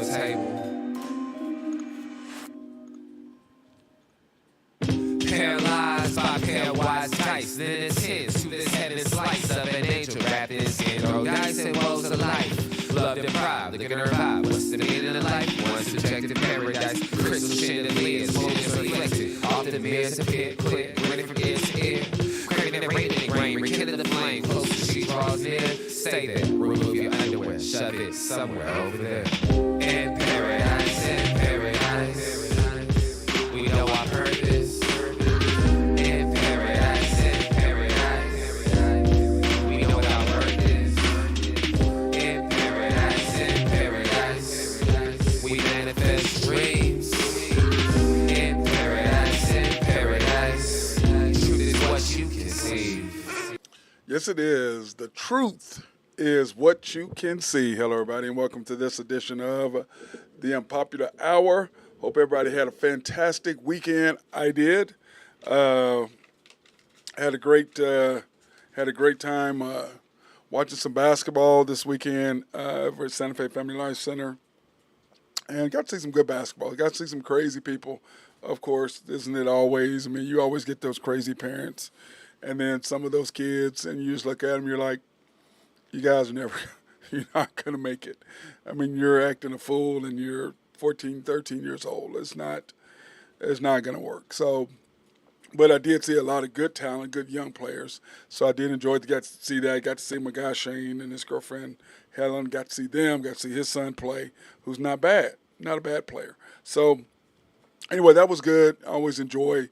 a table. Paralyzed by pair-wise dice, then it's his to this headed slice of an angel wrapped in skin. Throw dice and woes of life, love deprived, looking at her vibe. What's the meaning of life? One subjective paradise, crystal chandeliers, motives reflected. Off the mirrors appear clear, running from ear to ear. Craving and radiating rain, rekindle the flame. Close as she draws near, stay there. Remove your underwear, shove it somewhere over there. In paradise, in paradise. We know I've heard this. In paradise, in paradise. We know what our worth is. In paradise, we manifest dreams. In paradise, truth is what you can see. Yes, it is. The truth is what you can see. Hello, everybody, and welcome to this edition of the Unpopular Hour. Hope everybody had a fantastic weekend. I did. Had a great time watching some basketball this weekend over at Santa Fe Family Life Center, and got to see some good basketball. Got to see some crazy people. Of course, isn't it always? I mean, you always get those crazy parents, and then some of those kids, and you just look at them, you're like, you guys are never, you're not going to make it. I mean, you're acting a fool, and you're 14, 13 years old. It's not going to work. So, but I did see a lot of good talent, good young players. So I did enjoy to get to see that. Got to see my guy Shane and his girlfriend Helen. Got to see them. Got to see his son play, who's not bad, not a bad player. So anyway, that was good. I always enjoy.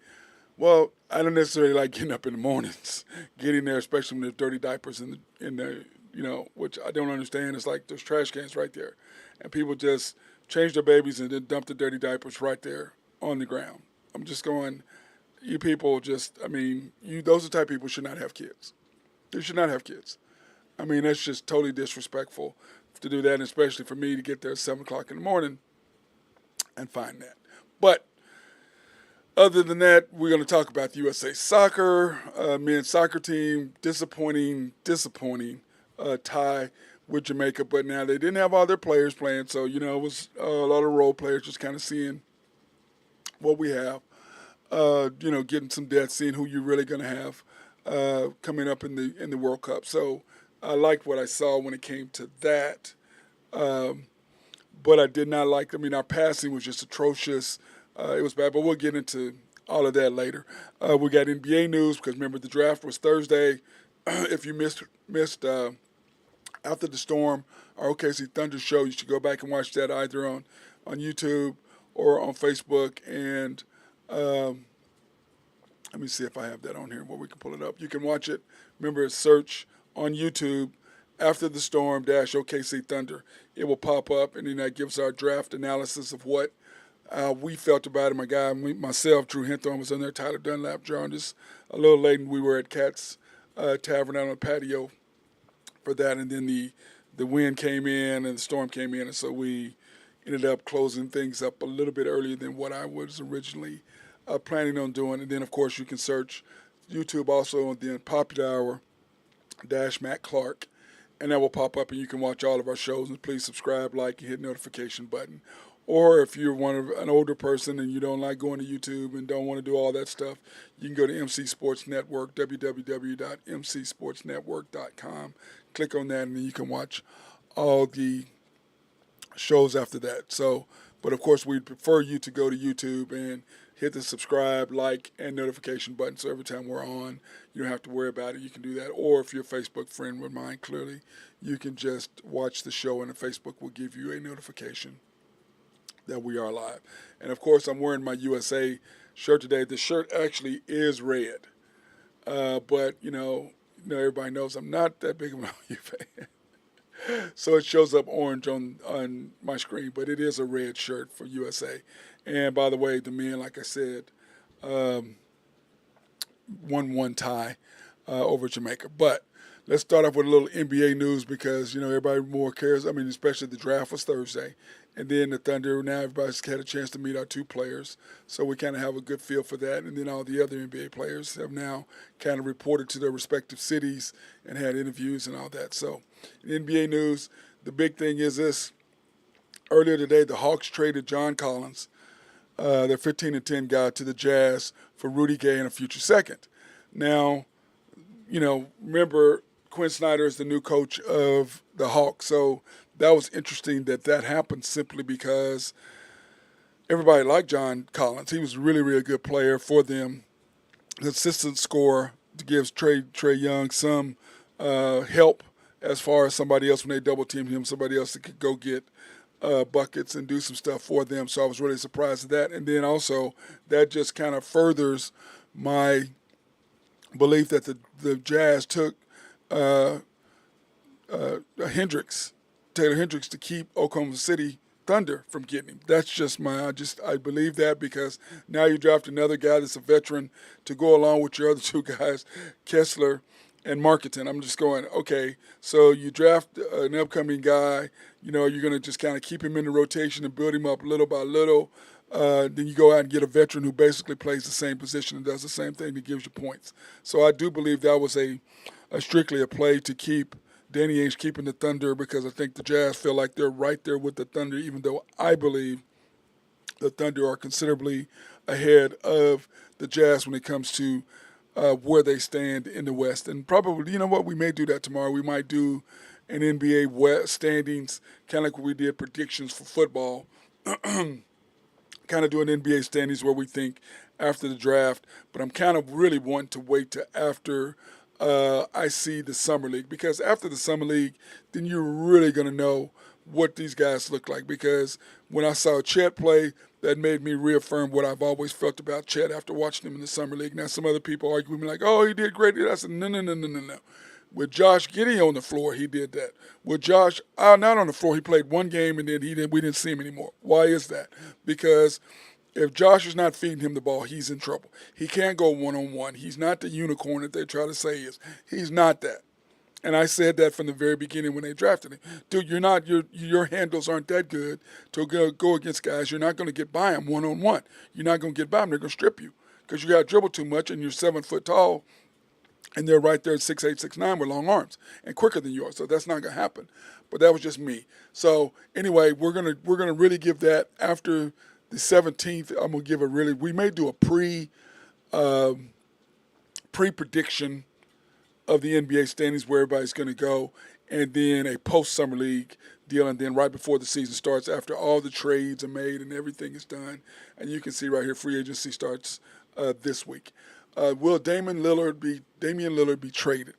Well, I don't necessarily like getting up in the mornings, getting there, especially when there's dirty diapers in the which I don't understand. It's like there's trash cans right there, and people just change their babies and then dump the dirty diapers right there on the ground. I'm just going, you people just, I mean, those are the type of people who should not have kids. They should not have kids. I mean, that's just totally disrespectful to do that, and especially for me to get there at 7 o'clock in the morning and find that. But other than that, we're going to talk about the USA Soccer, men's soccer team, disappointing tie with Jamaica, but now they didn't have all their players playing, so, it was a lot of role players just kind of seeing what we have, getting some depth, seeing who you're really going to have coming up in the World Cup. So I liked what I saw when it came to that, but I did not like, our passing was just atrocious. It was bad, but we'll get into all of that later. We got NBA news because, remember, the draft was Thursday. If you missed After the Storm, our OKC Thunder show, you should go back and watch that either on YouTube or on Facebook. And let me see if I have that on here where we can pull it up. You can watch it. Remember, search on YouTube, After the Storm - OKC Thunder. It will pop up, and then that gives our draft analysis of what we felt about it. My guy, myself, Drew Hinthorn was in there. Tyler Dunlap joined us a little late, and we were at Cat's Tavern out on the patio for that. And then the wind came in and the storm came in, and so we ended up closing things up a little bit earlier than what I was originally planning on doing. And then, of course, you can search YouTube also on the Unpopular Hour - Matt Clark, and that will pop up, and you can watch all of our shows. And please subscribe, like, and hit notification button. Or if you're an older person and you don't like going to YouTube and don't want to do all that stuff, you can go to MC Sports Network, www.mcsportsnetwork.com. Click on that, and then you can watch all the shows after that. So, but of course, we'd prefer you to go to YouTube and hit the subscribe, like, and notification button. So every time we're on, you don't have to worry about it. You can do that. Or if you're a Facebook friend with mine, clearly, you can just watch the show, and the Facebook will give you a notification that we are live. And of course, I'm wearing my USA shirt today. The shirt actually is red, but everybody knows I'm not that big of an OU fan, so it shows up orange on my screen. But it is a red shirt for USA. And by the way, the men, like I said, 1-1 tie over Jamaica. But let's start off with a little NBA news because everybody more cares. Especially the draft was Thursday. And then the Thunder, now everybody's had a chance to meet our two players. So we kind of have a good feel for that. And then all the other NBA players have now kind of reported to their respective cities and had interviews and all that. So in NBA news, the big thing is this. Earlier today, the Hawks traded John Collins, their 15-10 guy, to the Jazz for Rudy Gay and a future second. Now, remember Quinn Snyder is the new coach of the Hawks, so that was interesting that happened simply because everybody liked John Collins. He was a really, really good player for them, consistent scorer, gives Trey Young some help as far as somebody else when they double team him, somebody else that could go get buckets and do some stuff for them. So I was really surprised at that. And then also that just kind of furthers my belief that the Jazz took Taylor Hendricks to keep Oklahoma City Thunder from getting him. That's just I believe that because now you draft another guy that's a veteran to go along with your other two guys, Kessler and Marketing. I'm just going, okay, so you draft an upcoming guy, you're going to just kind of keep him in the rotation and build him up little by little. Then you go out and get a veteran who basically plays the same position and does the same thing that gives you points. So I do believe that was a strictly a play to keep Danny Ainge keeping the Thunder because I think the Jazz feel like they're right there with the Thunder, even though I believe the Thunder are considerably ahead of the Jazz when it comes to where they stand in the West. And probably, we may do that tomorrow. We might do an NBA West standings, kind of like we did predictions for football, kind of doing NBA standings where we think after the draft. But I'm kind of really wanting to wait to after I see the Summer League, because after the Summer League, then you're really going to know what these guys look like. Because when I saw Chet play, that made me reaffirm what I've always felt about Chet after watching him in the Summer League. Now, some other people argue with me like, oh, he did great. I said, no. With Josh Giddey on the floor, he did that. With Josh not on the floor, he played one game and then we didn't see him anymore. Why is that? Because if Josh is not feeding him the ball, he's in trouble. He can't go one-on-one. He's not the unicorn that they try to say he is. He's not that. And I said that from the very beginning when they drafted him. Dude, your handles aren't that good to go against guys. You're not going to get by them one-on-one. You're not going to get by them. They're going to strip you because you got to dribble too much and you're 7 foot tall and they're right there at 6'8", 6'9" with long arms and quicker than you are. So that's not going to happen. But that was just me. So anyway, we're gonna really give that after the 17th. I'm going to give we may do a pre-prediction of the NBA standings where everybody's going to go, and then a post-Summer League deal, and then right before the season starts, after all the trades are made and everything is done. And you can see right here, free agency starts this week. Will Damian Lillard be traded?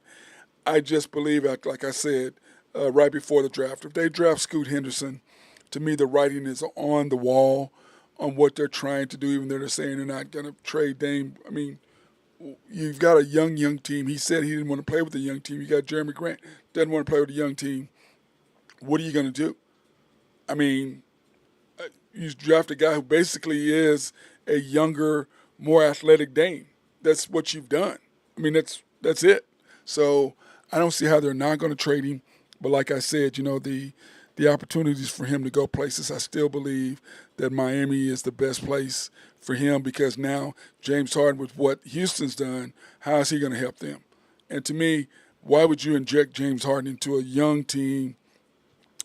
I just believe, like I said, right before the draft, if they draft Scoot Henderson, to me the writing is on the wall on what they're trying to do, even though they're saying they're not going to trade Dame. I mean, you've got a young team. He said he didn't want to play with a young team. You got Jeremy Grant, doesn't want to play with a young team. What are you going to do? I mean, you draft a guy who basically is a younger, more athletic Dame. That's what you've done. I mean, that's it. So I don't see how they're not going to trade him. But like I said, the opportunities for him to go places, I still believe that Miami is the best place for him because now James Harden, with what Houston's done, how is he going to help them? And to me, why would you inject James Harden into a young team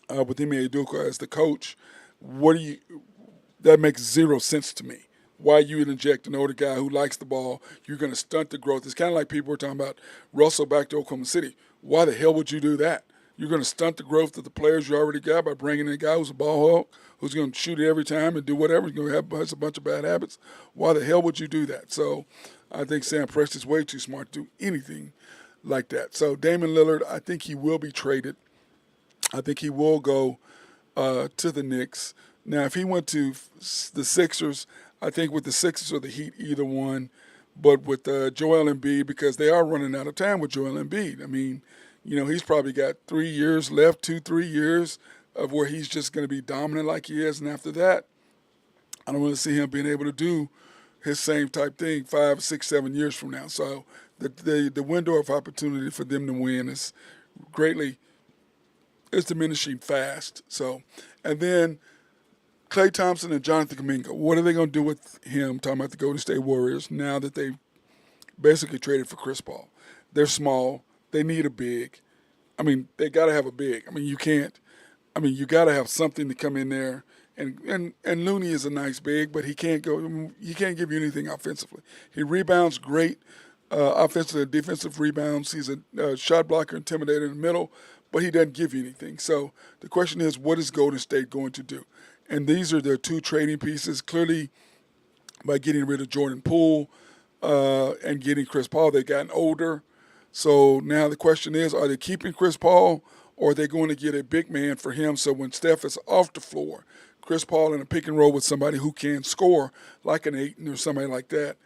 with Ime Udoka as the coach? That makes zero sense to me. Why you would inject an older guy who likes the ball? You're going to stunt the growth. It's kind of like people were talking about Russell back to Oklahoma City. Why the hell would you do that? You're going to stunt the growth of the players you already got by bringing in a guy who's a ball hawk, who's going to shoot it every time and do whatever. He's going to has a bunch of bad habits. Why the hell would you do that? So I think Sam Presti's way too smart to do anything like that. So Damian Lillard, I think he will be traded. I think he will go to the Knicks. Now, if he went to the Sixers, I think with the Sixers or the Heat, either one. But with Joel Embiid, because they are running out of time with Joel Embiid. I mean, he's probably got 3 years left, 2-3 years of where he's just going to be dominant like he is. And after that, I don't want to see him being able to do his same type thing 5, 6, 7 years from now. So the window of opportunity for them to win is diminishing fast. So, and then Klay Thompson and Jonathan Kuminga, what are they going to do with him, talking about the Golden State Warriors, now that they've basically traded for Chris Paul? They're small. They need a big. I mean, they got to have a big. I mean, you can't I mean, you got to have something to come in there. And Looney is a nice big, but he can't go. He can't give you anything offensively. He rebounds great, offensive and defensive rebounds. He's a shot blocker, intimidator in the middle, but he doesn't give you anything. So the question is, what is Golden State going to do? And these are their two trading pieces. Clearly, by getting rid of Jordan Poole and getting Chris Paul, they've gotten older. So now the question is, are they keeping Chris Paul, or are they going to get a big man for him so when Steph is off the floor, Chris Paul in a pick and roll with somebody who can score, like an Ayton or somebody like that.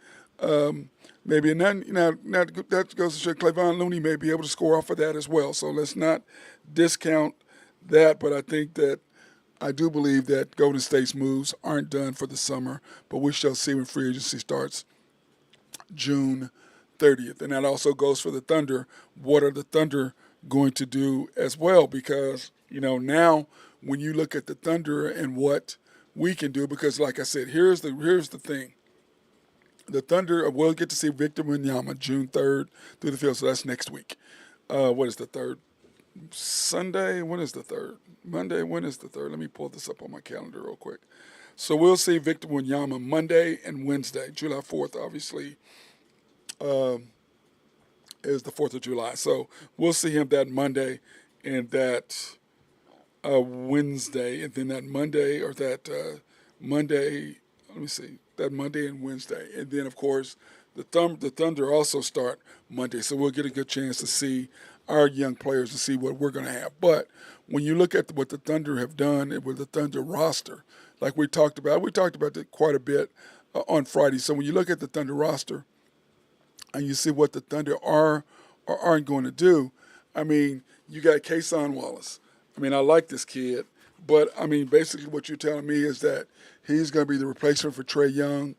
Maybe, and then, that goes to show Cleavon Looney may be able to score off of that as well. So let's not discount that, but I do believe that Golden State's moves aren't done for the summer, but we shall see when free agency starts June 30th. And that also goes for the Thunder. What are the Thunder going to do as well? Because, now when you look at the Thunder and what we can do, because like I said, here's the thing. The Thunder will get to see Victor Wembanyama June 3rd through the field, so that's next week. What is the 3rd? Sunday? When is the 3rd? Monday? When is the 3rd? Let me pull this up on my calendar real quick. So we'll see Victor Wembanyama Monday and Wednesday. July 4th, obviously, is the 4th of July. So we'll see him that Monday and that Wednesday, and then that Monday or that Monday, let me see, that Monday and Wednesday. And then, of course, the Thunder also start Monday. So we'll get a good chance to see our young players and see what we're going to have. But when you look at what the Thunder have done with the Thunder roster, like we talked about that quite a bit on Friday. So when you look at the Thunder roster and you see what the Thunder are or aren't going to do, I mean, you got Kason Wallace. I mean, I like this kid, but, I mean, basically what you're telling me is that he's going to be the replacement for Trey Man,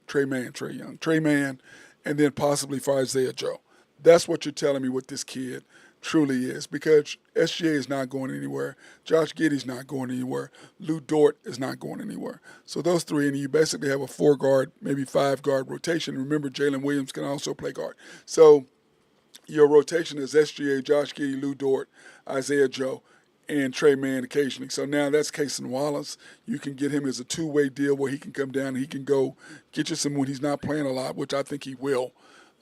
and then possibly for Isaiah Joe. That's what you're telling me what this kid truly is, because SGA is not going anywhere. Josh Giddey's not going anywhere. Lou Dort is not going anywhere. So those three, and you basically have a 4-guard, maybe 5-guard rotation. Remember, Jalen Williams can also play guard. So your rotation is SGA, Josh Giddey, Lou Dort, Isaiah Joe, and Trey Man occasionally. So now that's Kason Wallace. You can get him as a two-way deal where he can come down and he can go get you some when he's not playing a lot, which I think he will.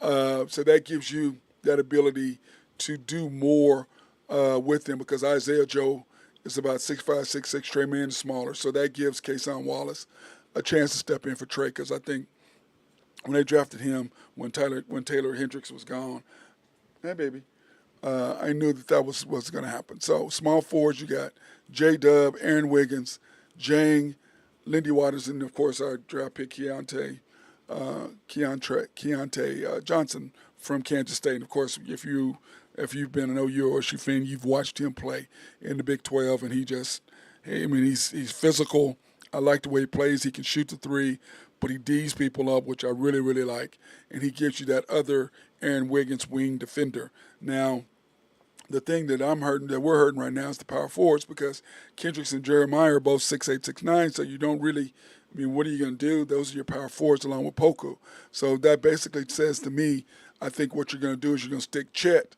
So that gives you that ability to do more with him, because Isaiah Joe is about 6'5", 6'6". Trey Man is smaller. So that gives Kason Wallace a chance to step in for Trey, because I think when they drafted him, when Taylor Hendricks was gone, hey, baby, I knew that was going to happen. So small forwards, you got J-Dub, Aaron Wiggins, Jang, Lindy Waters, and, of course, our draft pick Keontae Johnson from Kansas State. And, of course, if you've been an OU or OSU fan, you've watched him play in the Big 12, and he's physical. I like the way he plays. He can shoot the three, but he D's people up, which I really, really like. And he gives you that other Aaron Wiggins wing defender. Now, the thing that we're hurting right now is the power forwards, because Kendricks and Jeremiah are both 6'8", 6'9", so you don't really, what are you going to do? Those are your power forwards along with Poku. So that basically says to me, I think what you're going to do is you're going to stick Chet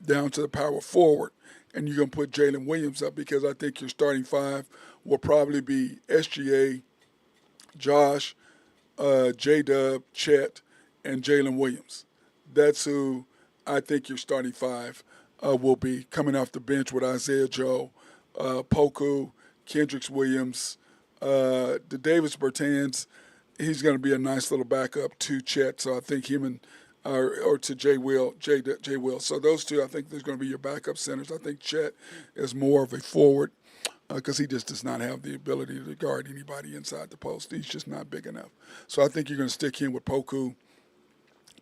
down to the power forward, and you're going to put Jalen Williams up, because I think your starting five will probably be SGA, Josh, J-Dub, Chet, and Jalen Williams. That's who I think your starting five will be, coming off the bench with Isaiah Joe, Poku, Kendricks Williams, the Davis Bertans. He's going to be a nice little backup to Chet, so I think him and or to Jay Will. So those two, I think, there's going to be your backup centers. I think Chet is more of a forward, because he just does not have the ability to guard anybody inside the post. He's just not big enough. So I think you're going to stick him with Poku,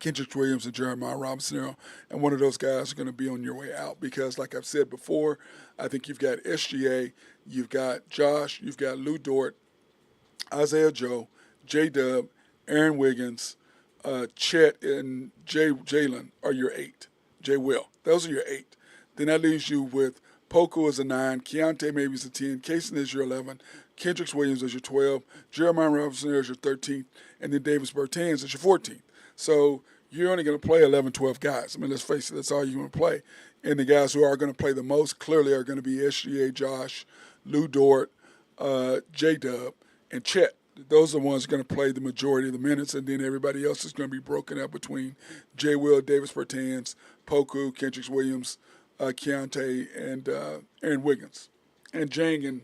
Kendrick Williams, and Jeremiah Robinson, and one of those guys are going to be on your way out, because, like I've said before, I think you've got SGA, you've got Josh, you've got Lou Dort, Isaiah Joe, J-Dub, Aaron Wiggins, Chet, and Jalen are your 8. J-Will. Those are your 8. Then that leaves you with Poku as a 9, Keontae maybe as a 10, Kason is your 11, Kendricks Williams as your 12, Jeremiah Robinson as your 13th, and then Davis Bertans as your 14th. So you're only going to play 11, 12 guys. Let's face it, that's all you're going to play. And the guys who are going to play the most clearly are going to be SGA, Josh, Lou Dort, J-Dub, and Chet. Those are the ones going to play the majority of the minutes, and then everybody else is going to be broken up between J. Will, Davis Bertans, Poku, Kendricks Williams, Keontae, and Wiggins. And Jang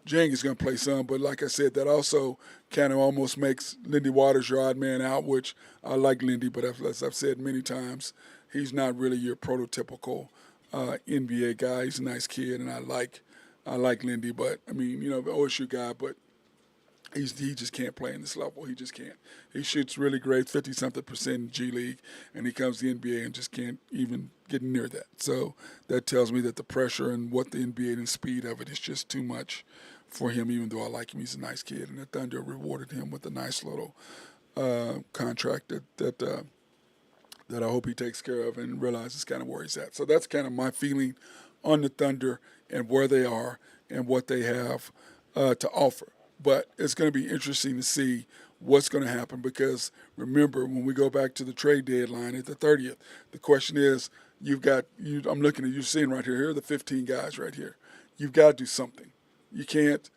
is going to play some, but like I said, that also kind of almost makes Lindy Waters your odd man out, which I like Lindy, but as I've said many times, he's not really your prototypical NBA guy. He's a nice kid, and I like Lindy, but I mean, the OSU guy, but he just can't play in this level. He just can't. He shoots really great, 50-something% in G League, and he comes to the NBA and just can't even get near that. So that tells me that the pressure and what the NBA and speed of it is just too much for him, even though I like him. He's a nice kid, and the Thunder rewarded him with a nice little contract that I hope he takes care of and realizes kind of where he's at. So that's kind of my feeling on the Thunder and where they are and what they have to offer. But it's going to be interesting to see what's going to happen because, remember, when we go back to the trade deadline at the 30th, the question is, I'm looking at, you're seeing right here are the 15 guys right here. You've got to do something. You can't,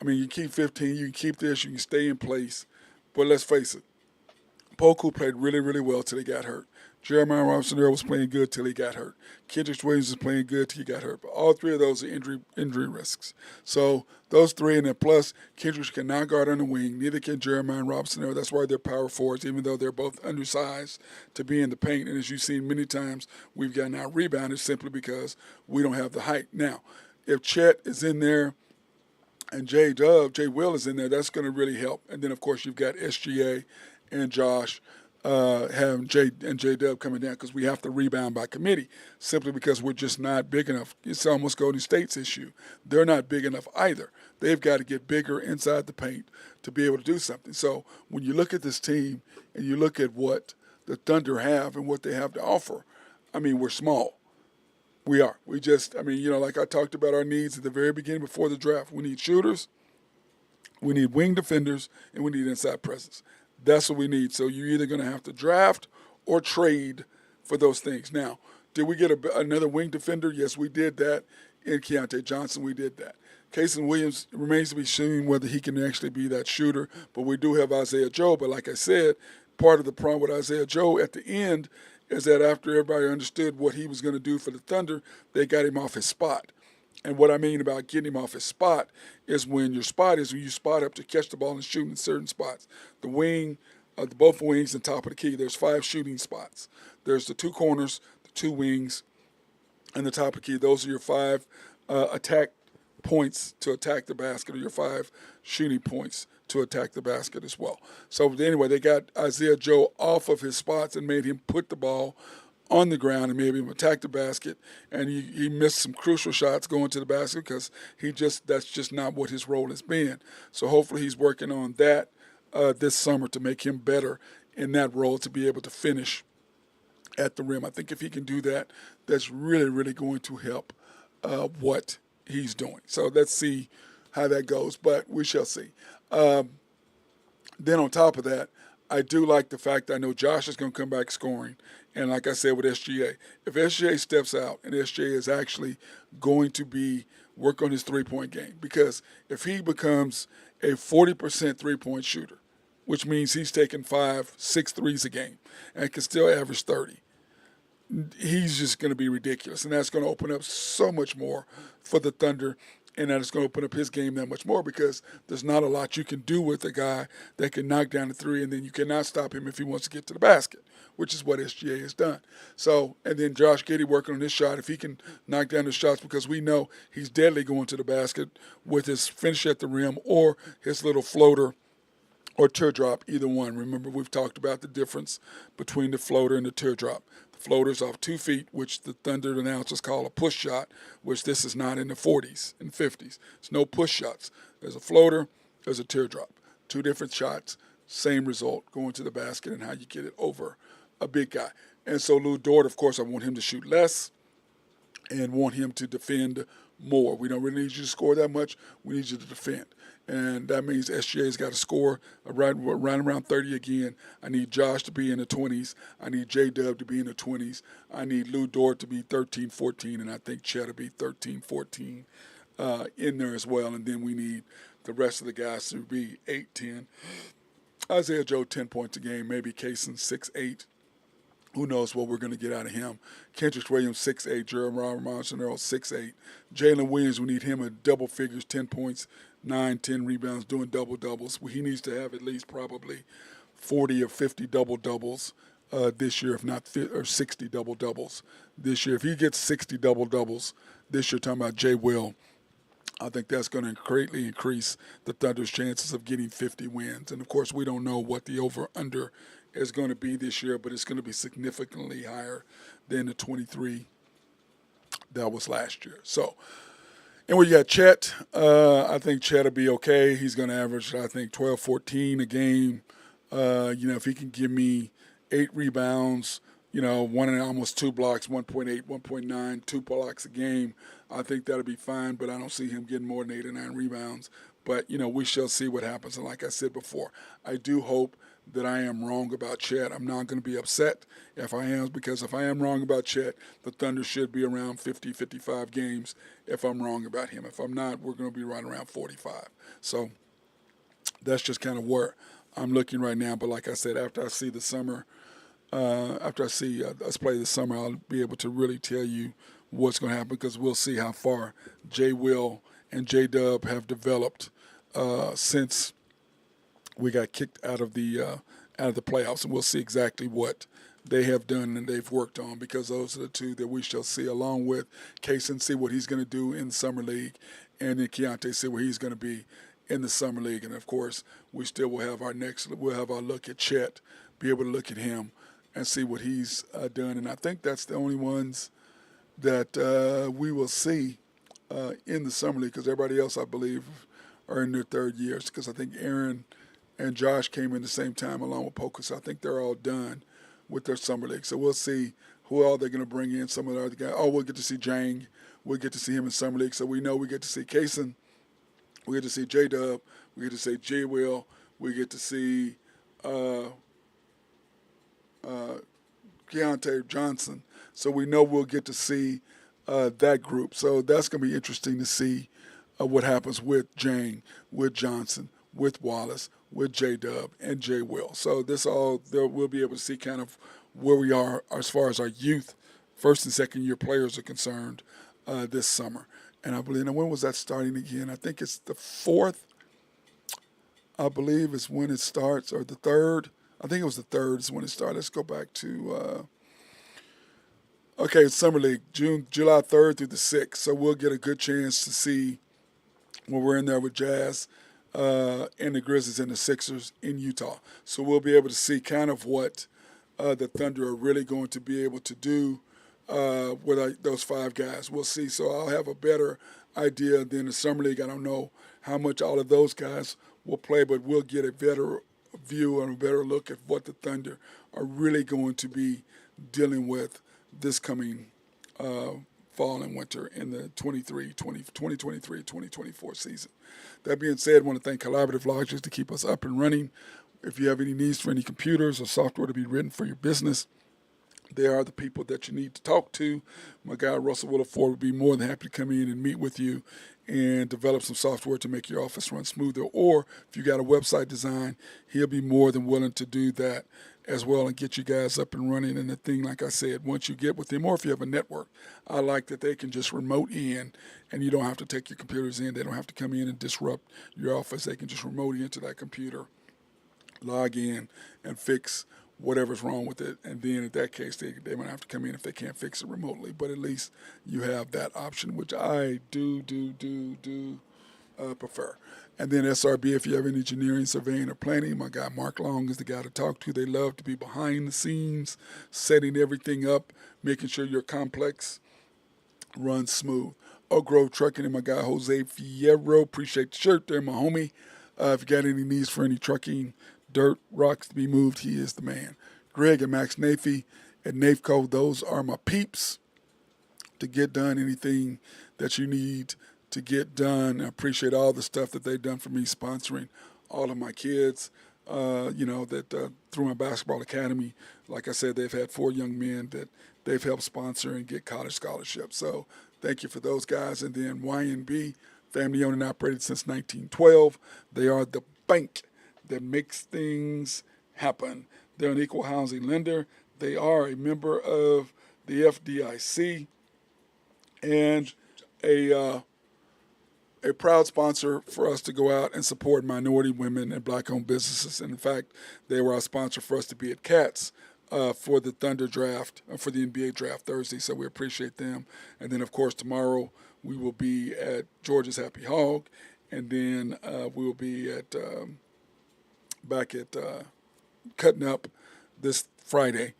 you keep 15, you can keep this, you can stay in place. But let's face it, Poku played really, really well till he got hurt. Jeremiah Robinson was playing good till he got hurt. Kendrick Williams was playing good till he got hurt. But all three of those are injury risks. So those three, and then plus Kendrick cannot guard on the wing. Neither can Jeremiah Robinson. That's why they're power forwards, even though they're both undersized to be in the paint. And as you've seen many times, we've gotten out rebounded simply because we don't have the height. Now, if Chet is in there and J. Will is in there, that's going to really help. And then, of course, you've got SGA and Josh having J-Dub coming down because we have to rebound by committee simply because we're just not big enough. It's almost Golden State's issue. They're not big enough either. They've got to get bigger inside the paint to be able to do something. So when you look at this team and you look at what the Thunder have and what they have to offer, we're small. We are. We just, like I talked about our needs at the very beginning before the draft. We need shooters, we need wing defenders, and we need inside presence. That's what we need. So you're either going to have to draft or trade for those things. Now, did we get another wing defender? Yes, we did that. In Keontae Johnson, we did that. Casey Williams remains to be seen whether he can actually be that shooter, but we do have Isaiah Joe. But like I said, part of the problem with Isaiah Joe at the end is that after everybody understood what he was going to do for the Thunder, they got him off his spot. And what I mean about getting him off his spot is when you spot up to catch the ball and shoot in certain spots. The wing, both wings and top of the key, there's 5 shooting spots. There's the 2 corners, the 2 wings, and the top of the key. Those are your 5 attack points to attack the basket, or your 5 shooting points to attack the basket as well. So anyway, they got Isaiah Joe off of his spots and made him put the ball on the ground and made him attack the basket, and he missed some crucial shots going to the basket because that's just not what his role has been. So hopefully he's working on that this summer to make him better in that role to be able to finish at the rim. I think if he can do that, that's really, really going to help what he's doing. So let's see how that goes, but we shall see. Then on top of that, I do like the fact that I know Josh is going to come back scoring. And like I said with SGA, if SGA steps out and SGA is actually going to work on his three-point game, because if he becomes a 40% three-point shooter, which means he's taking 5-6 threes a game and can still average 30, he's just going to be ridiculous. And that's going to open up so much more for the Thunder. And that is going to open up his game that much more because there's not a lot you can do with a guy that can knock down the three, and then you cannot stop him if he wants to get to the basket, which is what SGA has done. So, and then Josh Giddey working on his shot. If he can knock down the shots, because we know he's deadly going to the basket with his finish at the rim or his little floater or teardrop, either one. Remember, we've talked about the difference between the floater and the teardrop. Floaters off 2 feet, which the Thunder announcers call a push shot, which this is not in the 40s and 50s. There's no push shots. There's a floater, there's a teardrop. 2 different shots, same result, going to the basket and how you get it over a big guy. And so Lou Dort, of course, I want him to shoot less. and want him to defend more. We don't really need you to score that much. We need you to defend. And that means SGA's got to score right around 30 again. I need Josh to be in the 20s. I need J-Dub to be in the 20s. I need Lou Dort to be 13, 14, and I think Chet to be 13, 14 in there as well. And then we need the rest of the guys to be 8, 10. Isaiah Joe, 10 points a game. Maybe Kaysen, 6, 8. Who knows what we're going to get out of him. Kendrick Williams, 6'8". Jeremiah Robinson Earl, 6'8". Jalen Williams, we need him at double figures, 10 points, 9, 10 rebounds, doing double-doubles. He needs to have at least probably 40 or 50 double-doubles this year, if not 50, or 60 double-doubles this year. If he gets 60 double-doubles this year, talking about Jay Will, I think that's going to greatly increase the Thunder's chances of getting 50 wins. And, of course, we don't know what the over-under is going to be this year, but it's going to be significantly higher than the 23 that was last year. So, and we got Chet. I think Chet will be okay. He's going to average, I think, 12, 14 a game. If he can give me 8 rebounds, one and almost 2 blocks, 1.8, 1.9, 2 blocks a game, I think that'll be fine, but I don't see him getting more than 8 or 9 rebounds. But, we shall see what happens. And like I said before, I do hope that I am wrong about Chet. I'm not going to be upset if I am, because if I am wrong about Chet, the Thunder should be around 50, 55 games if I'm wrong about him. If I'm not, we're going to be right around 45. So that's just kind of where I'm looking right now. But like I said, after I see the summer, after I see us play this summer, I'll be able to really tell you what's going to happen, because we'll see how far J. Will and J-Dub have developed since we got kicked out of the playoffs, and we'll see exactly what they have done and they've worked on, because those are the two that we shall see, along with Kaysen, see what he's going to do in the summer league, and then Keontae, see where he's going to be in the summer league. And of course, we still will have our look at Chet, be able to look at him and see what he's done. And I think that's the only ones that we will see in the summer league, because everybody else, I believe, are in their third years, because I think Aaron and Josh came in the same time along with Poker, so I think they're all done with their summer league. So we'll see who all they're going to bring in, some of the other guys. Oh, we'll get to see Jang. We'll get to see him in summer league. So we know we get to see Kaysen. We get to see J-Dub. We get to see J-Will. We get to see Keontae Johnson. So we know we'll get to see that group. So that's going to be interesting to see what happens with Jang, with Johnson, with Wallace, with J-Dub and J-Will. So we'll be able to see kind of where we are as far as our youth, first and second year players are concerned this summer. And I believe, when was that starting again? I think it's the 4th, I believe, is when it starts, or the 3rd. I think it was the 3rd is when it started. Let's go back to, Summer League, July 3rd through the 6th. So we'll get a good chance to see when we're in there with Jazz and the Grizzlies and the Sixers in Utah. So we'll be able to see kind of what the Thunder are really going to be able to do with those 5 guys. We'll see. So I'll have a better idea than the Summer League. I don't know how much all of those guys will play, but we'll get a better view and a better look at what the Thunder are really going to be dealing with this coming fall and winter in the 2023-2024 season. That being said, I want to thank Collaborative Logics to keep us up and running. If you have any needs for any computers or software to be written for your business, they are the people that you need to talk to. My guy, Russell Williford, would be more than happy to come in and meet with you and develop some software to make your office run smoother. Or if you got a website design, he'll be more than willing to do that as well and get you guys up and running. And the thing, like I said, once you get with him, or if you have a network, I like that they can just remote in and you don't have to take your computers in. They don't have to come in and disrupt your office. They can just remote into that computer, log in, and fix whatever's wrong with it. And then in that case, they might have to come in if they can't fix it remotely. But at least you have that option, which I do prefer. And then SRB, if you have any engineering, surveying, or planning, my guy Mark Long is the guy to talk to. They love to be behind the scenes, setting everything up, making sure your complex runs smooth. Oak Grove Trucking and my guy Jose Fierro. Appreciate the shirt there, my homie. If you got any needs for any trucking, dirt, rocks to be moved, he is the man. Greg and Max Nafee at Nafco, those are my peeps. to get done anything that you need to get done. I appreciate all the stuff that they've done for me, sponsoring all of my kids. Through my basketball academy, like I said, they've had 4 young men that they've helped sponsor and get college scholarships. So thank you for those guys. And then YNB, family owned and operated since 1912. They are the bank that makes things happen. They're an equal housing lender. They are a member of the FDIC and a proud sponsor for us to go out and support minority women and black-owned businesses. And in fact, they were our sponsor for us to be at Cats for the Thunder draft, for the NBA draft Thursday. So we appreciate them. And then, of course, tomorrow we will be at George's Happy Hog, and then we will be at back at Cutting Up this Friday.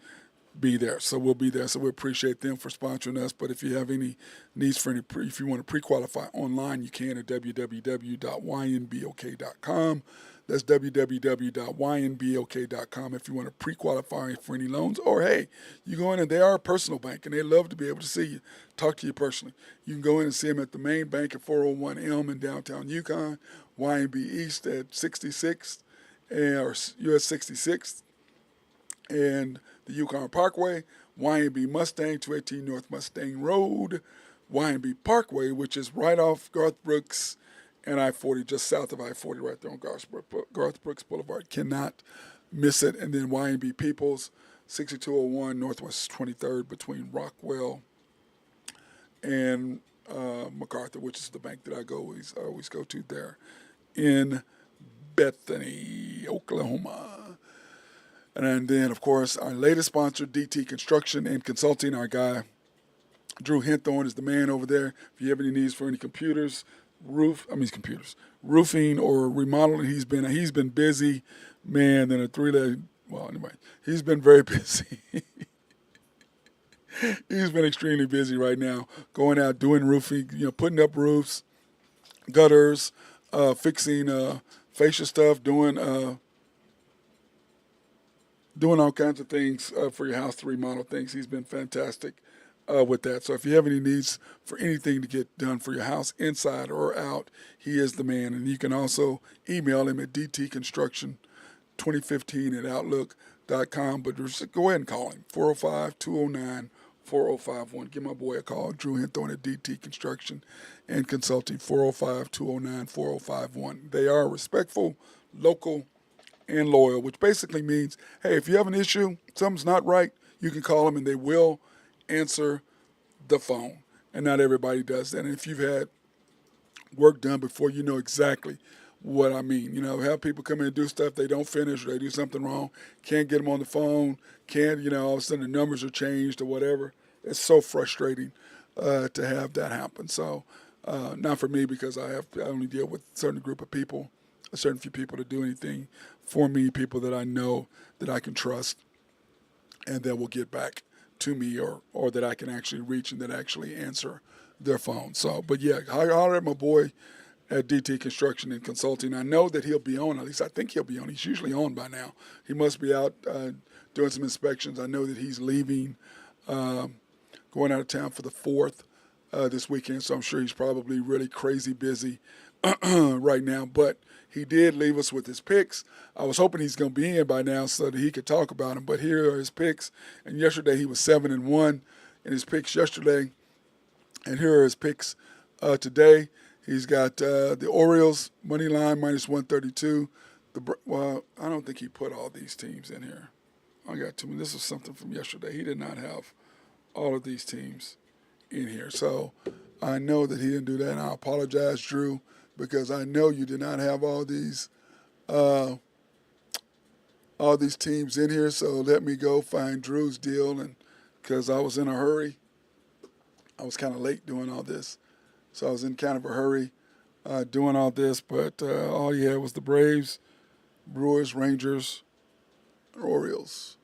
Be there, so we'll be there. So we appreciate them for sponsoring us. But if you have any needs for if you want to pre-qualify online, you can at www.ynbok.com. That's www.ynbok.com if you want to pre-qualify for any loans. Or hey, you go in and they are a personal bank and they love to be able to see you, talk to you personally. You can go in and see them at the main bank at 401 Elm in downtown Yukon, YNB East at 66th or US 66th, and the Yukon Parkway, YNB Mustang, 218 North Mustang Road, YNB Parkway, which is right off Garth Brooks and I-40, just south of I-40, right there on Garth Brooks Boulevard. Cannot miss it. And then YNB Peoples, 6201 Northwest 23rd between Rockwell and MacArthur, which is the bank that I always go to there in Bethany, Oklahoma. And then, of course, our latest sponsor, DT Construction and Consulting. Our guy, Drew Hinthorn, is the man over there. If you have any needs for any roofing or remodeling, he's been busy, man. Then he's been very busy. He's been extremely busy right now, going out doing roofing, putting up roofs, gutters, fixing fascia stuff, doing all kinds of things for your house to remodel things. He's been fantastic with that. So if you have any needs for anything to get done for your house, inside or out, he is the man. And you can also email him at dtconstruction2015@outlook.com. But just go ahead and call him, 405-209-4051. Give my boy a call, Drew Hinthorn at DT Construction and Consulting, 405-209-4051. They are respectful, local, and loyal, which basically means, hey, if you have an issue, something's not right, you can call them and they will answer the phone. And not everybody does that. And if you've had work done before, you know exactly what I mean. Have people come in and do stuff they don't finish or they do something wrong, can't get them on the phone, all of a sudden the numbers are changed or whatever. It's so frustrating to have that happen. So not for me, because I only deal with a certain group of people, a certain few people to do anything for me, people that I know that I can trust and that will get back to me or that I can actually reach and that actually answer their phone. So, but yeah, holler at my boy at DT Construction and Consulting. I know that he'll be on, at least I think he'll be on. He's usually on by now. He must be out doing some inspections. I know that he's leaving, going out of town for the 4th this weekend, so I'm sure he's probably really crazy busy right now, but he did leave us with his picks. I was hoping he's going to be in by now so that he could talk about them, but here are his picks. And yesterday he was 7-1 in his picks yesterday, and here are his picks today. He's got the Orioles money line -132. I don't think he put all these teams in here. I got too many. This is something from yesterday. He did not have all of these teams in here, so I know that he didn't do that, and I apologize, Drew, because I know you did not have all these teams in here. So let me go find Drew's deal, and because I was in a hurry, I was kind of late doing all this, so I was in kind of a hurry doing all this. But all you had was the Braves, Brewers, Rangers, and Orioles.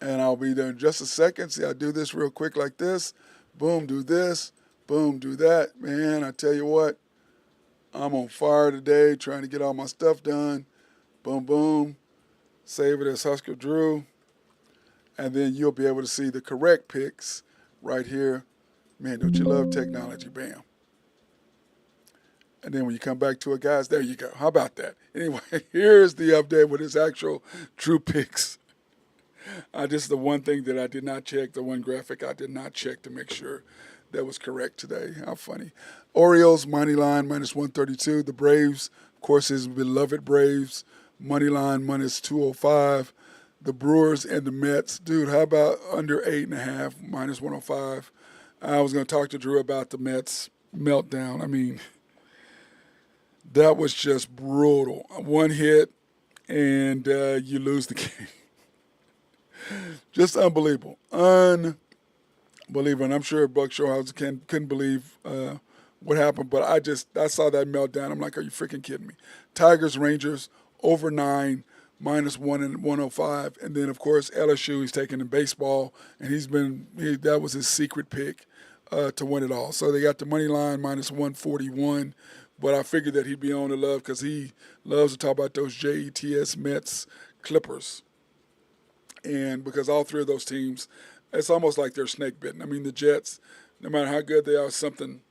And I'll be there in just a second. See, I do this real quick like this. Boom, do this. Boom, do that. Man, I tell you what, I'm on fire today trying to get all my stuff done. Boom, boom. Save it as Husker Drew. and then you'll be able to see the correct picks right here. Man, don't you love technology? Bam. And then when you come back to it, guys, there you go. How about that? Anyway, here's the update with his actual true picks. Just the one thing that I did not check, the one graphic I did not check to make sure that was correct today. How funny. Orioles, money line, -132. The Braves, of course, his beloved Braves, money line, -205. The Brewers and the Mets. Dude, how about under 8.5, -105? I was going to talk to Drew about the Mets meltdown. I mean, that was just brutal. One hit, and you lose the game. Just unbelievable. Unbelievable. And I'm sure Buck Showhouse couldn't believe what happened, but I saw that meltdown. I'm like, are you freaking kidding me? Tigers, Rangers, over 9, -1 and 105. And then, of course, LSU, he's taking in baseball, and that was his secret pick to win it all. So they got the money line, -141. But I figured that he'd be on the love because he loves to talk about those Jets, Mets, Clippers. And because all three of those teams, it's almost like they're snake bitten. I mean, the Jets, no matter how good they are, something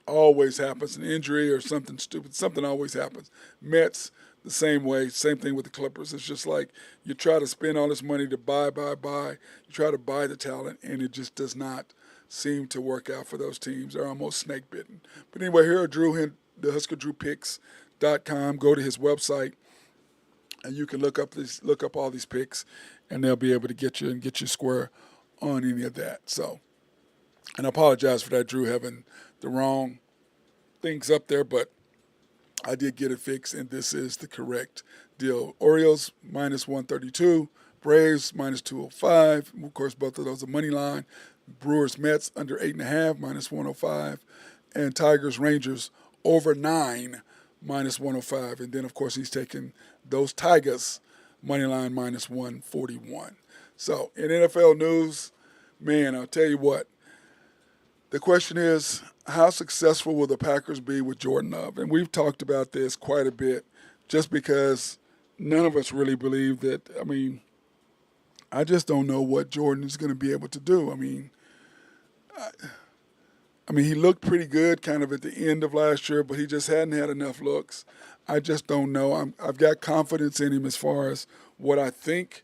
always happens, an injury or something stupid. Something always happens. Mets, the same way, same thing with the Clippers. It's just like you try to spend all this money to buy. You try to buy the talent, and it just does not seem to work out for those teams. They're almost snake bitten. But anyway, here are the HuskerDrewPicks.com. Go to his website, and you can look up all these picks, and they'll be able to get you square on any of that. So, and I apologize for that, Drew, having the wrong things up there, but I did get it fixed, and this is the correct deal. Orioles, -132. Braves, -205. Of course, both of those are money line. Brewers, Mets, under 8.5, -105. And Tigers, Rangers, over 9, -105. And then, of course, he's taking those Tigers, money line, -141. So, in NFL news, man, I'll tell you what. The question is, how successful will the Packers be with Jordan Love? And we've talked about this quite a bit just because none of us really believe that. I mean, I just don't know what Jordan is going to be able to do. I mean, he looked pretty good kind of at the end of last year, but he just hadn't had enough looks. I just don't know. I've got confidence in him as far as what I think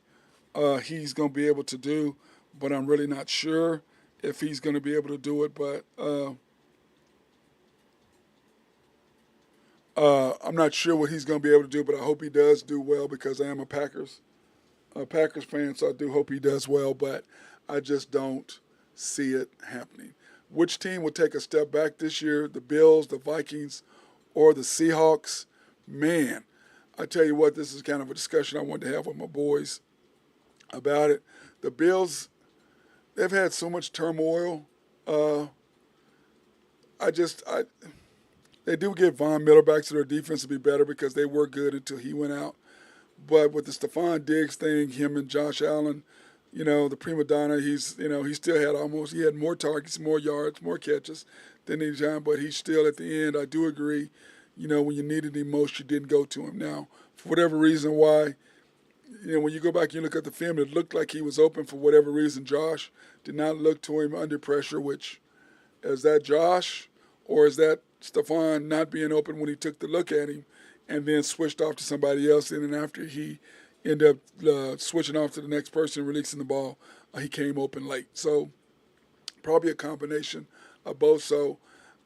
he's going to be able to do, but I'm really not sure if he's going to be able to do it. But I'm not sure what he's going to be able to do, but I hope he does do well because I am a Packers fan, so I do hope he does well, but I just don't see it happening. Which team will take a step back this year, the Bills, the Vikings, or the Seahawks? Man, I tell you what, this is kind of a discussion I wanted to have with my boys about it. The Bills, they've had so much turmoil. They do get Von Miller back to their defense to be better because they were good until he went out. But with the Stephon Diggs thing, him and Josh Allen, the prima donna, he had more targets, more yards, more catches than any time, but he's still at the end. I do agree, when you needed him most, you didn't go to him. Now, for whatever reason why, when you go back and you look at the film, it looked like he was open for whatever reason. Josh did not look to him under pressure, which, is that Josh or is that Stephon not being open when he took the look at him and then switched off to somebody else, and then after he ended up switching off to the next person, releasing the ball, he came open late. So probably a combination of both. So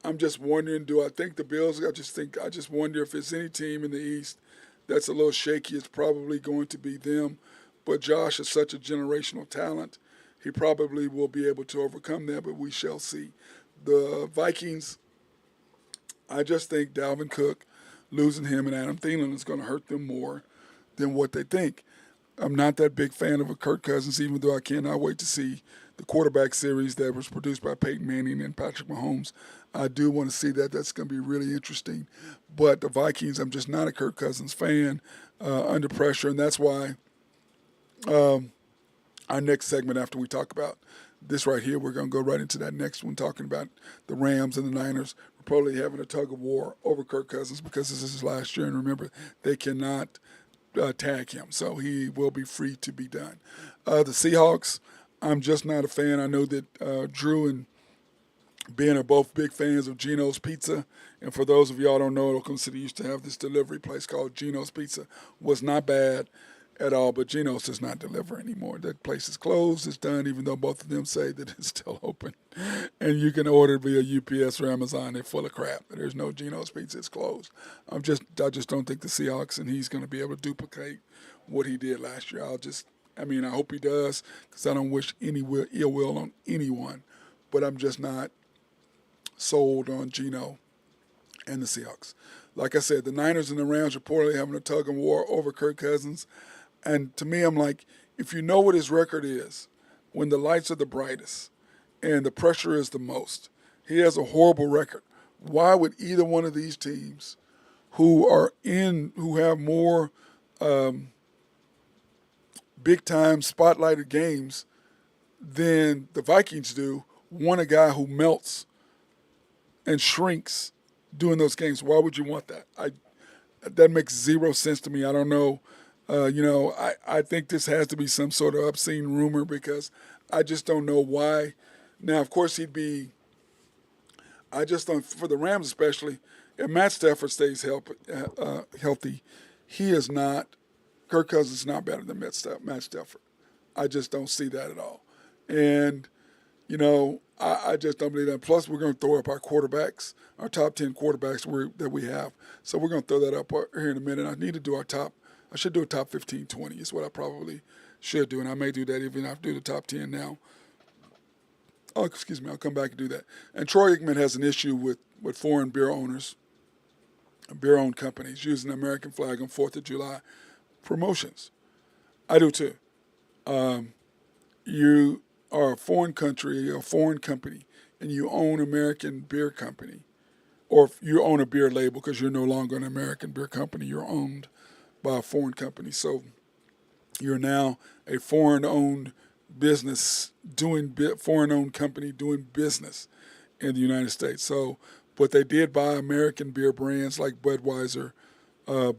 I'm just wondering, do I think the Bills, I just wonder if it's any team in the East that's a little shaky, it's probably going to be them. But Josh is such a generational talent. He probably will be able to overcome that, but we shall see. The Vikings, I just think Dalvin Cook, losing him and Adam Thielen is going to hurt them more than what they think. I'm not that big fan of a Kirk Cousins, even though I cannot wait to see the quarterback series that was produced by Peyton Manning and Patrick Mahomes. I do want to see that. That's going to be really interesting. But the Vikings, I'm just not a Kirk Cousins fan under pressure, and that's why our next segment after we talk about this right here, we're going to go right into that next one, talking about the Rams and the Niners. We're probably having a tug of war over Kirk Cousins because this is his last year. And remember, they cannot tag him, so he will be free to be done. The Seahawks, I'm just not a fan. I know that Drew and Ben are both big fans of Gino's Pizza. And for those of y'all who don't know, Oklahoma City used to have this delivery place called Gino's Pizza. Was not bad at all, but Gino's does not deliver anymore. That place is closed. It's done, even though both of them say that it's still open. And you can order via UPS or Amazon. They're full of crap. There's no Gino's Pizza. It's closed. I just don't think the Seahawks and he's going to be able to duplicate what he did last year. I hope he does, because I don't wish any ill will on anyone. But I'm just not sold on Gino and the Seahawks. Like I said, the Niners and the Rams reportedly having a tug of war over Kirk Cousins. And to me, I'm like, if you know what his record is, when the lights are the brightest and the pressure is the most, he has a horrible record. Why would either one of these teams who have more big-time spotlighted games than the Vikings do, want a guy who melts and shrinks doing those games? Why would you want that? That makes zero sense to me. I don't know. I think this has to be some sort of obscene rumor, because I just don't know why. Now, of course, I just don't, for the Rams especially, if Matt Stafford stays healthy, he is not, Kirk Cousins is not better than Matt Stafford. I just don't see that at all. And, I just don't believe that. Plus, we're going to throw up our quarterbacks, our top 10 quarterbacks that we have. So we're going to throw that up here in a minute. I should do a top 15, 20 is what I probably should do. And I may do that even if I do the top 10 now. Oh, excuse me, I'll come back and do that. And Troy Aikman has an issue with foreign beer owners, beer-owned companies, using the American flag on 4th of July promotions. I do too. You are a foreign country, a foreign company, and you own American beer company, or if you own a beer label, because you're no longer an American beer company, you're owned by a foreign company. So you're now a foreign-owned business foreign-owned company doing business in the United States. So, but they did buy American beer brands like Budweiser. They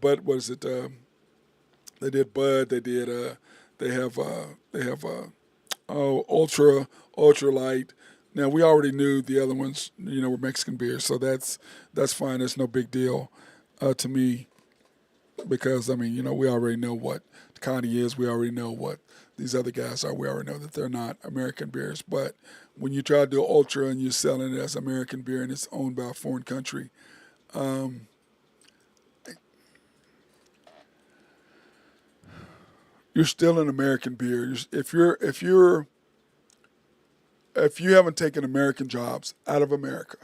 did Bud. They have Ultra Light. Now, we already knew the other ones, were Mexican beers, so that's fine. That's no big deal to me, because, we already know what Connie is. We already know what these other guys are. We already know that they're not American beers. But when you try to do Ultra and you're selling it as American beer and it's owned by a foreign country, you're still an American beer. If you haven't taken American jobs out of America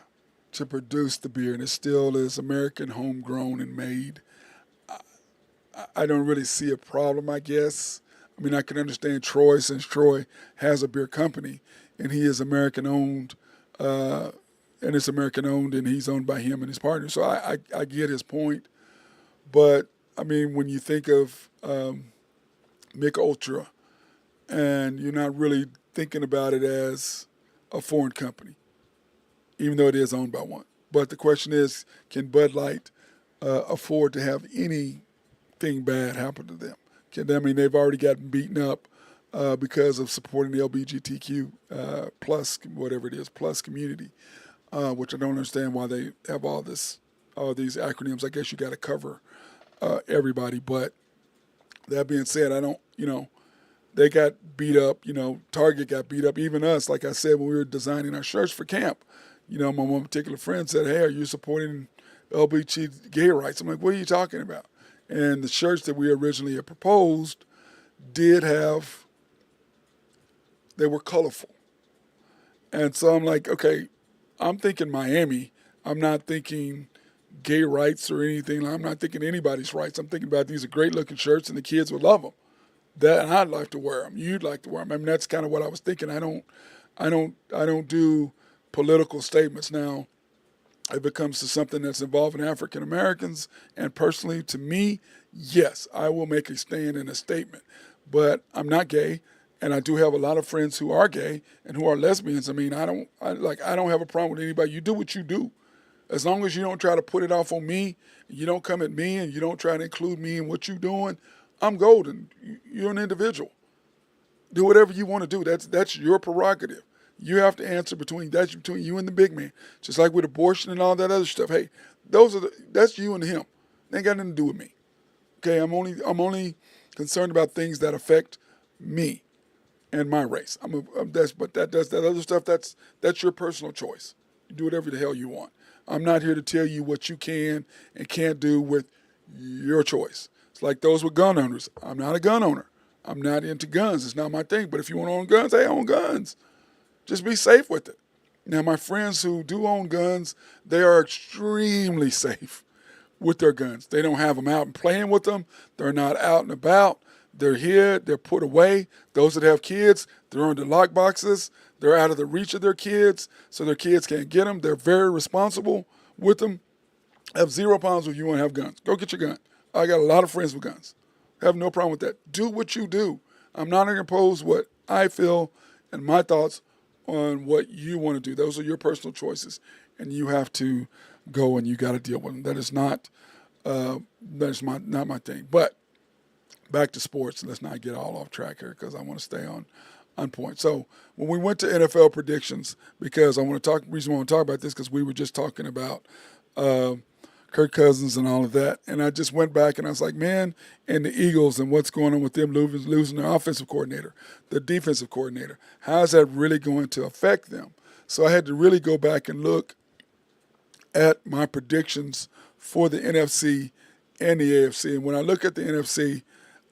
to produce the beer, and it still is American, homegrown and made, I don't really see a problem, I guess. I can understand Troy, since Troy has a beer company and he is American owned, and it's American owned, and he's owned by him and his partner. So I get his point. But when you think of Mick Ultra, and you're not really thinking about it as a foreign company, even though it is owned by one. But the question is, can Bud Light afford to have anything bad happen to them? They've already gotten beaten up because of supporting the LGBTQ plus, whatever it is, plus community, which I don't understand why they have all these acronyms. I guess you got to cover everybody. But that being said, they got beat up. Target got beat up. Even us, like I said, when we were designing our shirts for camp, my one particular friend said, "Hey, are you supporting LGBT gay rights?" I'm like, "What are you talking about?" And the shirts that we originally had proposed they were colorful. And so I'm like, okay, I'm thinking Miami. I'm not thinking gay rights or anything. I'm not thinking anybody's rights. I'm thinking about these are great looking shirts and the kids would love them. And I'd like to wear them. You'd like to wear them. That's kind of what I was thinking. I don't do political statements now. If it comes to something that's involving African Americans, and personally to me, yes, I will make a stand and a statement. But I'm not gay, and I do have a lot of friends who are gay and who are lesbians. I don't have a problem with anybody. You do what you do. As long as you don't try to put it off on me, you don't come at me, and you don't try to include me in what you're doing, I'm golden. You're an individual. Do whatever you want to do. That's your prerogative. You have to answer between you and the big man. Just like with abortion and all that other stuff. Hey, that's you and him. They ain't got nothing to do with me. Okay, I'm only concerned about things that affect me and my race. That other stuff. That's your personal choice. You do whatever the hell you want. I'm not here to tell you what you can and can't do with your choice. It's like those with gun owners. I'm not a gun owner. I'm not into guns. It's not my thing. But if you want to own guns, hey, own guns. Just be safe with it. Now, my friends who do own guns, they are extremely safe with their guns. They don't have them out and playing with them. They're not out and about. They're hid. They're put away. Those that have kids, they're under lock boxes. They're out of the reach of their kids, so their kids can't get them. They're very responsible with them. I have zero problems if you want to have guns. Go get your gun. I got a lot of friends with guns. I have no problem with that. Do what you do. I'm not going to impose what I feel and my thoughts on what you want to do. Those are your personal choices, and you have to go and you got to deal with them. That is not not my thing. But back to sports. Let's not get all off track here because I want to stay on point. So when we went to NFL predictions, because reason I want to talk about this because we were just talking about Kirk Cousins and all of that, and I just went back and I was like, man, and the Eagles and what's going on with them losing their offensive coordinator, the defensive coordinator, how is that really going to affect them? So I had to really go back and look at my predictions for the NFC and the AFC. And when I look at the NFC,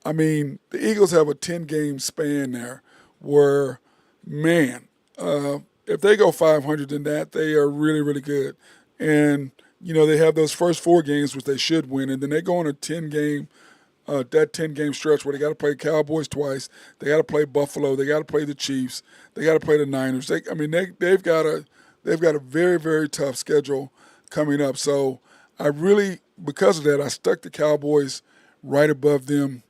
I mean, the Eagles have a 10-game span there where, man, if they go 500 in that, they are really, really good. And, you know, they have those first 4 games, which they should win, and then they go on a 10-game stretch where they got to play Cowboys twice, they got to play Buffalo, they got to play the Chiefs, they got to play the Niners. They've got a very, very tough schedule coming up. So I really, because of that, I stuck the Cowboys right above them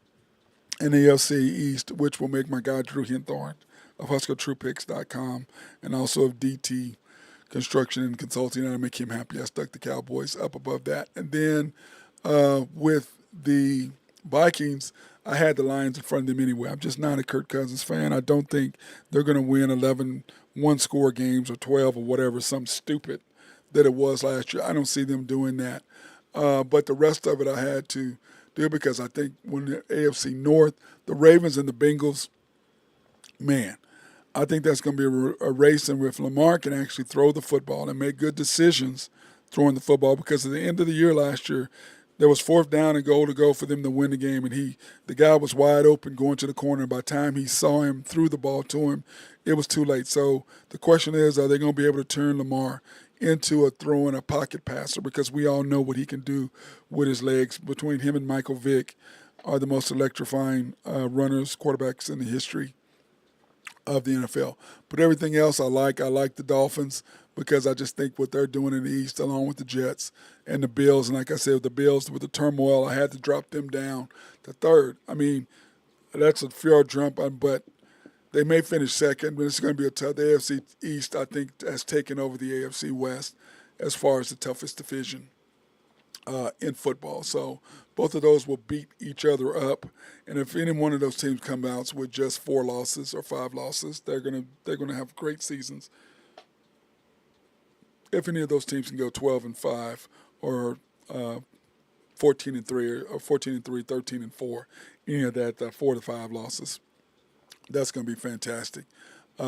in the AFC East, which will make my guy Drew Hinthorn of HuskerTruePicks.com and also of DT Construction and Consulting, and I make him happy. I stuck the Cowboys up above that. And then with the Vikings, I had the Lions in front of them anyway. I'm just not a Kirk Cousins fan. I don't think they're going to win 11 one-score games or 12 or whatever, something stupid that it was last year. I don't see them doing that. But the rest of it I had to do because I think when the AFC North, the Ravens and the Bengals, man, I think that's going to be a race, and if Lamar can actually throw the football and make good decisions throwing the football, because at the end of the year last year, there was 4th down and goal to go for them to win the game, and the guy was wide open going to the corner. By the time he saw him, threw the ball to him, it was too late. So the question is, are they going to be able to turn Lamar into a throwing a pocket passer? Because we all know what he can do with his legs. Between him and Michael Vick are the most electrifying quarterbacks in the history of the NFL. But everything else I like the Dolphins because I just think what they're doing in the East, along with the Jets and the Bills, and like I said, with the Bills, with the turmoil, I had to drop them down to 3rd. I mean, that's a fair jump, but they may finish 2nd, but it's going to be a tough. The AFC East, I think, has taken over the AFC West as far as the toughest division in football. So both of those will beat each other up. And if any one of those teams come out with just 4 losses or 5 losses, they're gonna have great seasons. If any of those teams can go 12-5 or 14-3 or 14-3, 13-4, any of that 4 to 5 losses, that's going to be fantastic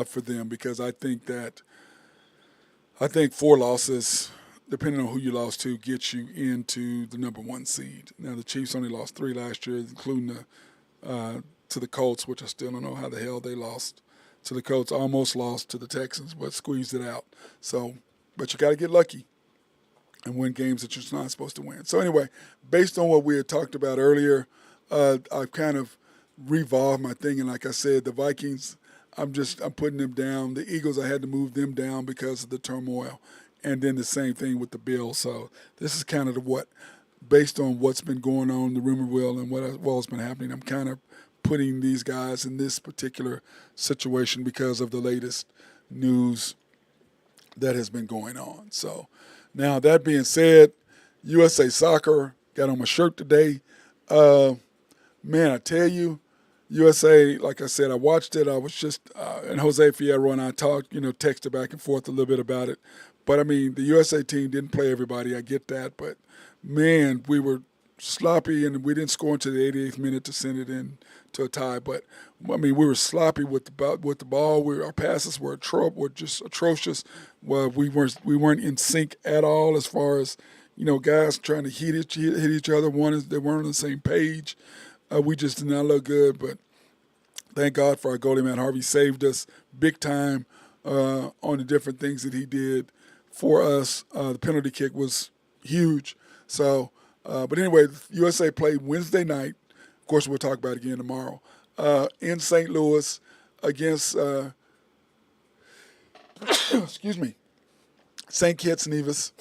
for them because I think 4 losses, depending on who you lost to, gets you into the number 1 seed. Now the Chiefs only lost 3 last year, including to the Colts, which I still don't know how the hell they lost to the Colts. Almost lost to the Texans, but squeezed it out. So, but you got to get lucky and win games that you're not supposed to win. So anyway, based on what we had talked about earlier, I've kind of revolved my thing. And like I said, the Vikings, I'm putting them down. The Eagles, I had to move them down because of the turmoil. And then the same thing with the Bills. So this is kind of based on what's been going on, the rumor mill, and what's been happening, I'm kind of putting these guys in this particular situation because of the latest news that has been going on. So now that being said, USA Soccer got on my shirt today. man, I tell you, USA, like I said, I watched it. I was just, and Jose Fierro and I talked, texted back and forth a little bit about it. But I mean, the USA team didn't play everybody. I get that. But man, we were sloppy and we didn't score until the 88th minute to send it in to a tie. But I mean, we were sloppy with the ball. Our passes were just atrocious. Well, we weren't in sync at all as far as guys trying to hit each other. They weren't on the same page. We just did not look good, but thank God for our goalie, Matt Harvey, saved us big time on the different things that he did for us. The penalty kick was huge. So, but anyway, USA played Wednesday night. Of course, we'll talk about it again tomorrow in St. Louis against, excuse me, St. Kitts Nevis,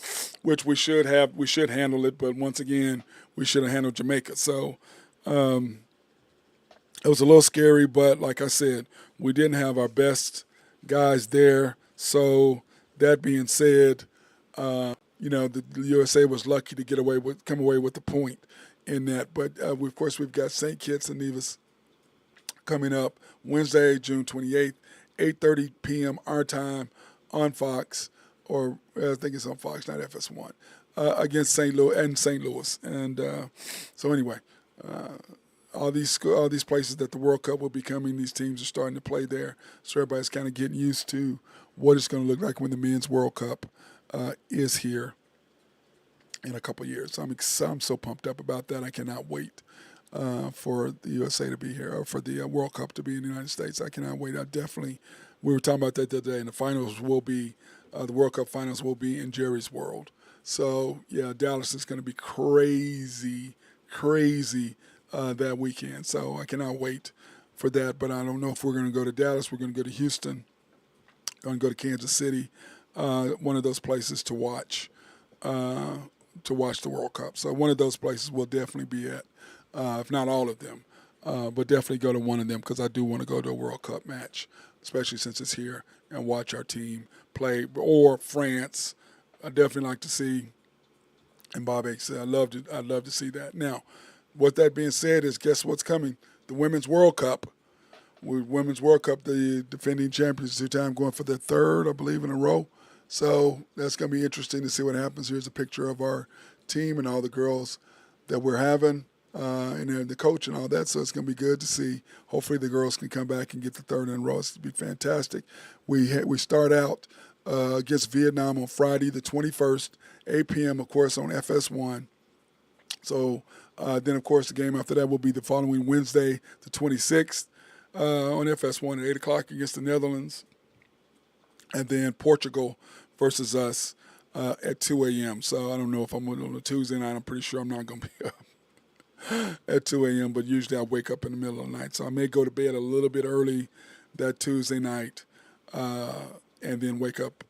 which we should handle it, but once again, we should have handled Jamaica. So it was a little scary, but like I said, we didn't have our best guys there. So that being said, the USA was lucky to come away with the point in that. But of course, we've got St. Kitts and Nevis coming up Wednesday, June 28th, 8:30 p.m. our time on Fox, or I think it's on Fox, not FS1, against St. Louis. And so anyway, all these places that the World Cup will be coming, these teams are starting to play there. So everybody's kind of getting used to what it's going to look like when the Men's World Cup is here in a couple of years. So I'm so pumped up about that. I cannot wait for the USA to be here, or for the World Cup to be in the United States. I cannot wait. We were talking about that the other day, and the finals will be, the World Cup finals will be in Jerry's World. So, yeah, Dallas is going to be crazy that weekend. So I cannot wait for that. But I don't know if we're going to go to Dallas. We're going to go to Houston. Going to go to Kansas City. One of those places to watch the World Cup. So one of those places we'll definitely be at, if not all of them. But definitely go to one of them, because I do want to go to a World Cup match, especially since it's here, and watch our team play. Or France. I definitely like to see. And Bob H said, I'd love to see that. Now, with that being said, is guess what's coming? The Women's World Cup. Women's World Cup, the defending champions, two-time going for their third, I believe, in a row. So that's going to be interesting to see what happens. Here's a picture of our team and all the girls that we're having, and then the coach and all that. So it's going to be good to see. Hopefully the girls can come back and get the third in a row. It's going to be fantastic. We start out against Vietnam on Friday the 21st, 8 p.m., of course, on FS1. So then, of course, the game after that will be the following Wednesday, the 26th, on FS1 at 8 o'clock against the Netherlands. And then Portugal versus us at 2 a.m. So I don't know if I'm on a Tuesday night. I'm pretty sure I'm not going to be up at 2 a.m., but usually I wake up in the middle of the night. So I may go to bed a little bit early that Tuesday night, and then wake up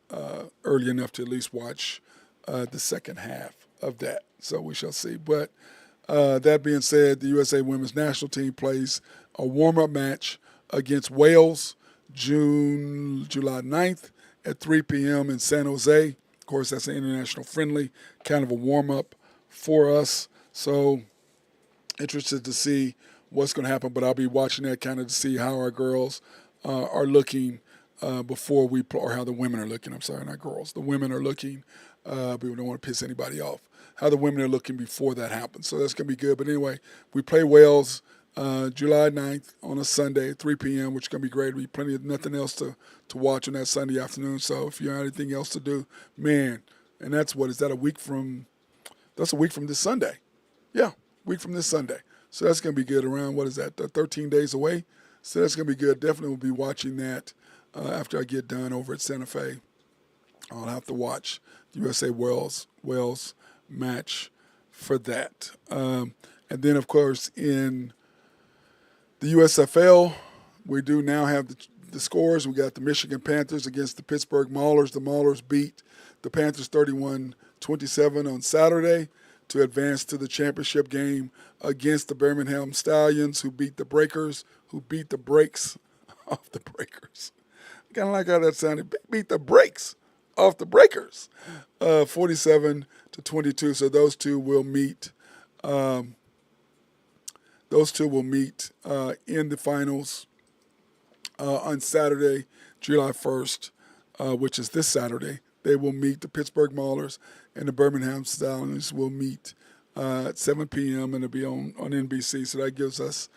early enough to at least watch the second half of that. So we shall see. But that being said, the USA Women's National Team plays a warm-up match against Wales July 9th at 3 p.m. in San Jose. Of course, that's an international friendly, kind of a warm-up for us. So interested to see what's going to happen, but I'll be watching that kind of to see how our girls are looking before we play, or how the women are looking. I'm sorry, not girls. The women are looking. We don't want to piss anybody off. How the women are looking before that happens. So that's going to be good. But anyway, we play Wales July 9th on a Sunday at 3 p.m., which is going to be great. There'll be plenty of nothing else to watch on that Sunday afternoon. So if you have anything else to do, man, and that's a week from this Sunday. Yeah, week from this Sunday. So that's going to be good. Around, 13 days away? So that's going to be good. Definitely will be watching that after I get done over at Santa Fe. I'll have to watch the USA Wales match for that. And then, of course, in the USFL, we do now have the scores. We got the Michigan Panthers against the Pittsburgh Maulers. The Maulers beat the Panthers 31-27 on Saturday to advance to the championship game against the Birmingham Stallions, who beat the Breakers, who beat the brakes off the Breakers. I kind of like how that sounded. Beat the brakes off the Breakers, 47-22. So those two will meet Those two will meet in the finals on Saturday, July 1st, which is this Saturday. They will meet the Pittsburgh Maulers, and the Birmingham Stallions will meet at 7 p.m. and it'll be on NBC. So that gives us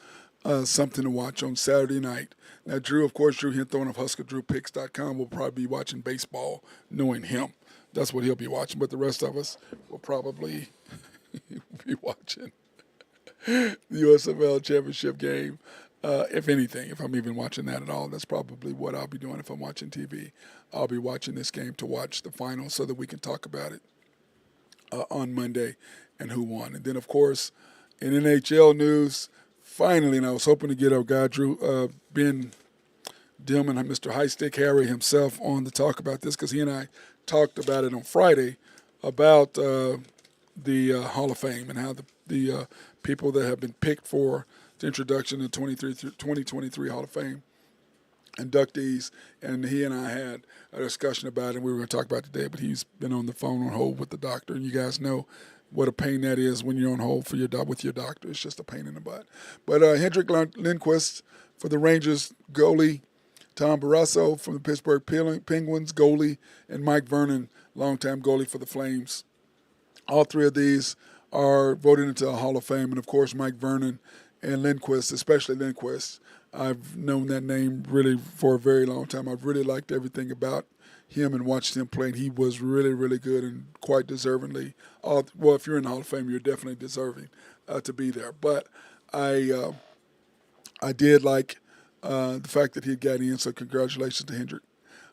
something to watch on Saturday night. Now, Drew Hinthorn of HuskerDrewPicks.com will probably be watching baseball, knowing him. That's what he'll be watching. But the rest of us will probably be watching the USFL championship game. If anything, if I'm even watching that at all, that's probably what I'll be doing if I'm watching TV. I'll be watching this game to watch the final so that we can talk about it on Monday and who won. And then, of course, in NHL news, finally, and I was hoping to get our guy, Ben Dillman, Mr. High Stick Harry himself, on to talk about this because he and I talked about it on Friday about the Hall of Fame and how the people that have been picked for the introduction to 2023 Hall of Fame inductees, and he and I had a discussion about it, and we were going to talk about it today, but he's been on the phone on hold with the doctor, and you guys know what a pain that is when you're on hold for with your doctor. It's just a pain in the butt. But Hendrik Lindquist for the Rangers goalie, Tom Barrasso from the Pittsburgh Penguins goalie, and Mike Vernon, longtime goalie for the Flames. All three of these are voted into a Hall of Fame, and of course Mike Vernon and Lindquist, especially Lindquist. I've known that name really for a very long time. I've really liked everything about him and watched him play. And he was really, really good and quite deservingly. Well, if you're in the Hall of Fame, you're definitely deserving to be there. But I did like the fact that he got in, so congratulations to Hendrik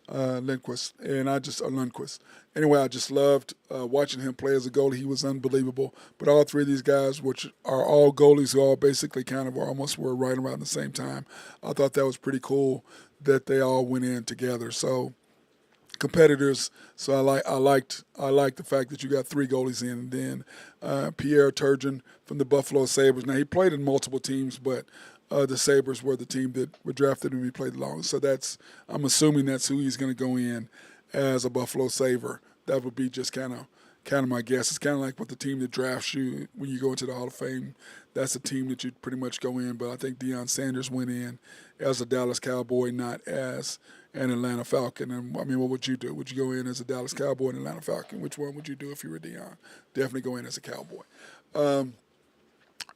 Lindquist. And Lundquist. Anyway, I just loved watching him play as a goalie. He was unbelievable. But all three of these guys, which are all goalies who all basically kind of almost were right around the same time, I thought that was pretty cool that they all went in together. So competitors. So I liked the fact that you got three goalies in. And then Pierre Turgeon from the Buffalo Sabres. Now, he played in multiple teams, but the Sabres were the team that were drafted and he played the longest. So I'm assuming that's who he's going to go in as a Buffalo Sabre. That would be just kind of my guess. It's kind of like with the team that drafts you when you go into the Hall of Fame. That's the team that you'd pretty much go in. But I think Deion Sanders went in as a Dallas Cowboy, not as an Atlanta Falcon. And I mean, what would you do? Would you go in as a Dallas Cowboy and Atlanta Falcon? Which one would you do if you were Deion? Definitely go in as a Cowboy.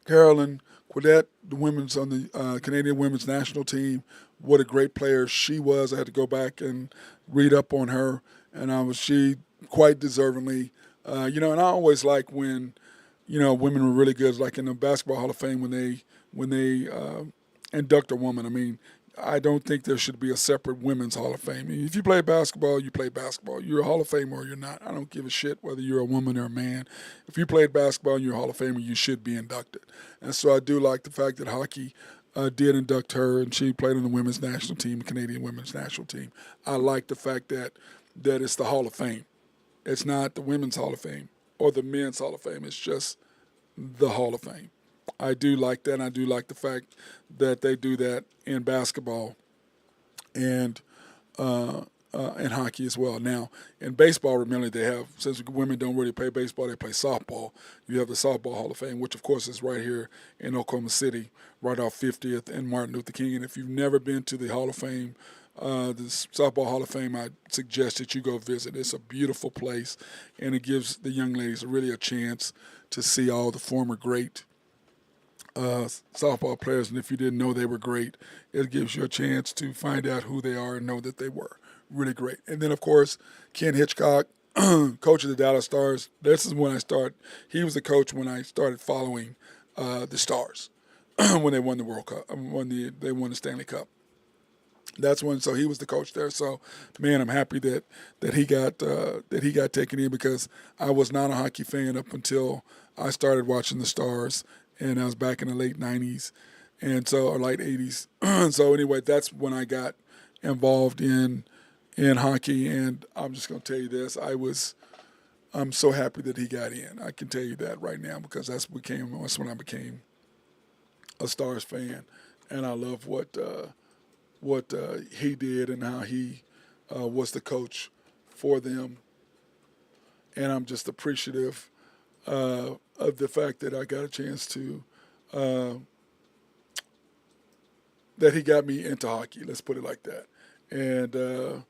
Carolyn Quidette, the women's on the Canadian women's national team. What a great player she was. I had to go back and read up on her, and she quite deservingly. And I always like when, women were really good, like in the Basketball Hall of Fame when they induct a woman. I mean, I don't think there should be a separate women's Hall of Fame. If you play basketball, you play basketball. You're a Hall of Famer or you're not. I don't give a shit whether you're a woman or a man. If you played basketball and you're a Hall of Famer, you should be inducted. And so I do like the fact that hockey did induct her, and she played on the women's national team, the Canadian women's national team. I like the fact that it's the Hall of Fame. It's not the women's Hall of Fame or the men's Hall of Fame. It's just the Hall of Fame. I do like that, and I do like the fact that they do that in basketball and hockey as well. Now, in baseball, remember, they have, since women don't really play baseball, they play softball. You have the Softball Hall of Fame, which, of course, is right here in Oklahoma City, right off 50th and Martin Luther King. And if you've never been to the Hall of Fame, the Softball Hall of Fame, I suggest that you go visit. It's a beautiful place, and it gives the young ladies really a chance to see all the former great softball players, and if you didn't know they were great, it gives you a chance to find out who they are and know that they were really great. And then, of course, Ken Hitchcock, coach of the Dallas Stars. This is when he was the coach when I started following the Stars when they won the World Cup, when they won the Stanley Cup. That's when. So he was the coach there. So, man, I'm happy that he got taken in, because I was not a hockey fan up until I started watching the Stars. And I was back in the late 90s or late 80s. So anyway, that's when I got involved in hockey. And I'm just going to tell you this. I'm so happy that he got in. I can tell you that right now, because that's when I became a Stars fan. And I love what he did and how he was the coach for them. And I'm just appreciative of the fact that I got a chance to that he got me into hockey. Let's put it like that. And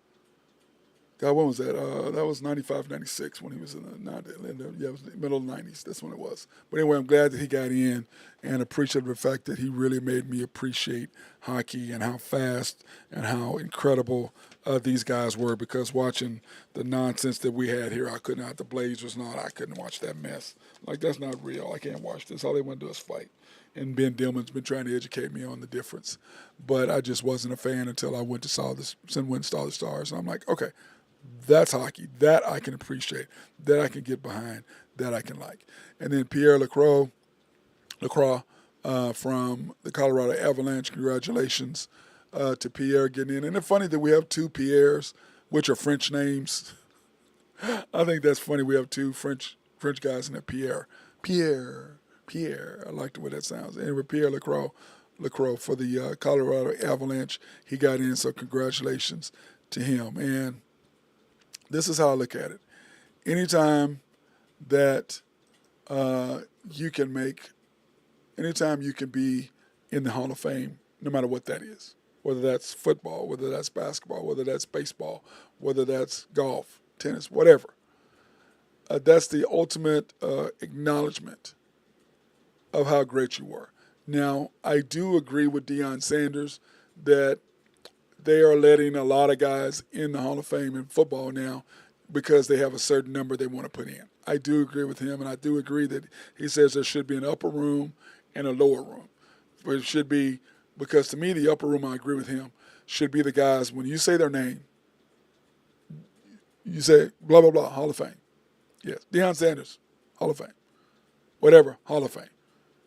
God, when was that? That was 95, 96 when he was it was the middle of the 90s. That's when it was. But anyway, I'm glad that he got in and appreciative of the fact that he really made me appreciate hockey and how fast and how incredible these guys were, because watching the nonsense that we had here, I could not, the Blazers, I couldn't watch that mess. Like, that's not real. I can't watch this. All they want to do is fight. And Ben Dillman's been trying to educate me on the difference. But I just wasn't a fan until I went to saw the Stars. And I'm like, okay, that's hockey. That I can appreciate. That I can get behind. That I can like. And then Pierre Lacroix from the Colorado Avalanche. Congratulations to Pierre getting in. And it's funny that we have two Pierres, which are French names. I think that's funny. We have two French guys in there. Pierre. I like the way that sounds. Anyway, Pierre Lacroix for the Colorado Avalanche. He got in, so congratulations to him. And this is how I look at it. Anytime that you can be in the Hall of Fame, no matter what that is, whether that's football, whether that's basketball, whether that's baseball, whether that's golf, tennis, whatever, that's the ultimate acknowledgement of how great you were. Now, I do agree with Deion Sanders that they are letting a lot of guys in the Hall of Fame in football now because they have a certain number they want to put in. I do agree with him, and I do agree that he says there should be an upper room and a lower room. But it should be, because to me, the upper room, I agree with him, should be the guys, when you say their name, you say, blah, blah, blah, Hall of Fame. Yes, Deion Sanders, Hall of Fame. Whatever, Hall of Fame.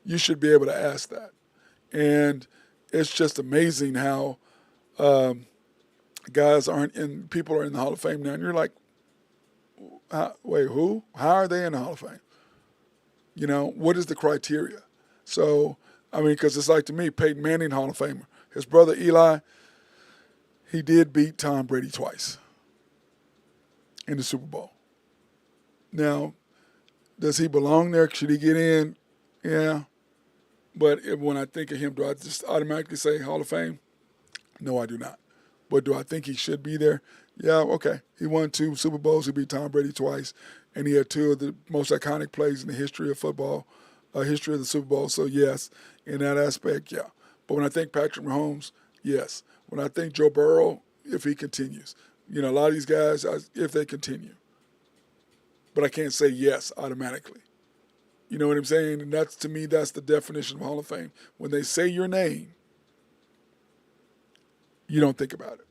You should be able to ask that. And it's just amazing how people are in the Hall of Fame now, and you're like, wait, who? How are they in the Hall of Fame? What is the criteria? So, because it's like, to me, Peyton Manning, Hall of Famer. His brother Eli, he did beat Tom Brady twice in the Super Bowl. Now, does he belong there? Should he get in? Yeah. But when I think of him, do I just automatically say Hall of Fame? No, I do not. But do I think he should be there? Yeah, okay. He won 2 Super Bowls. He beat Tom Brady twice. And he had 2 of the most iconic plays in the history of football, history of the Super Bowl. So, yes, in that aspect, yeah. But when I think Patrick Mahomes, yes. When I think Joe Burrow, if he continues. A lot of these guys, if they continue. But I can't say yes automatically. You know what I'm saying? And to me, that's the definition of Hall of Fame. When they say your name, you don't think about it.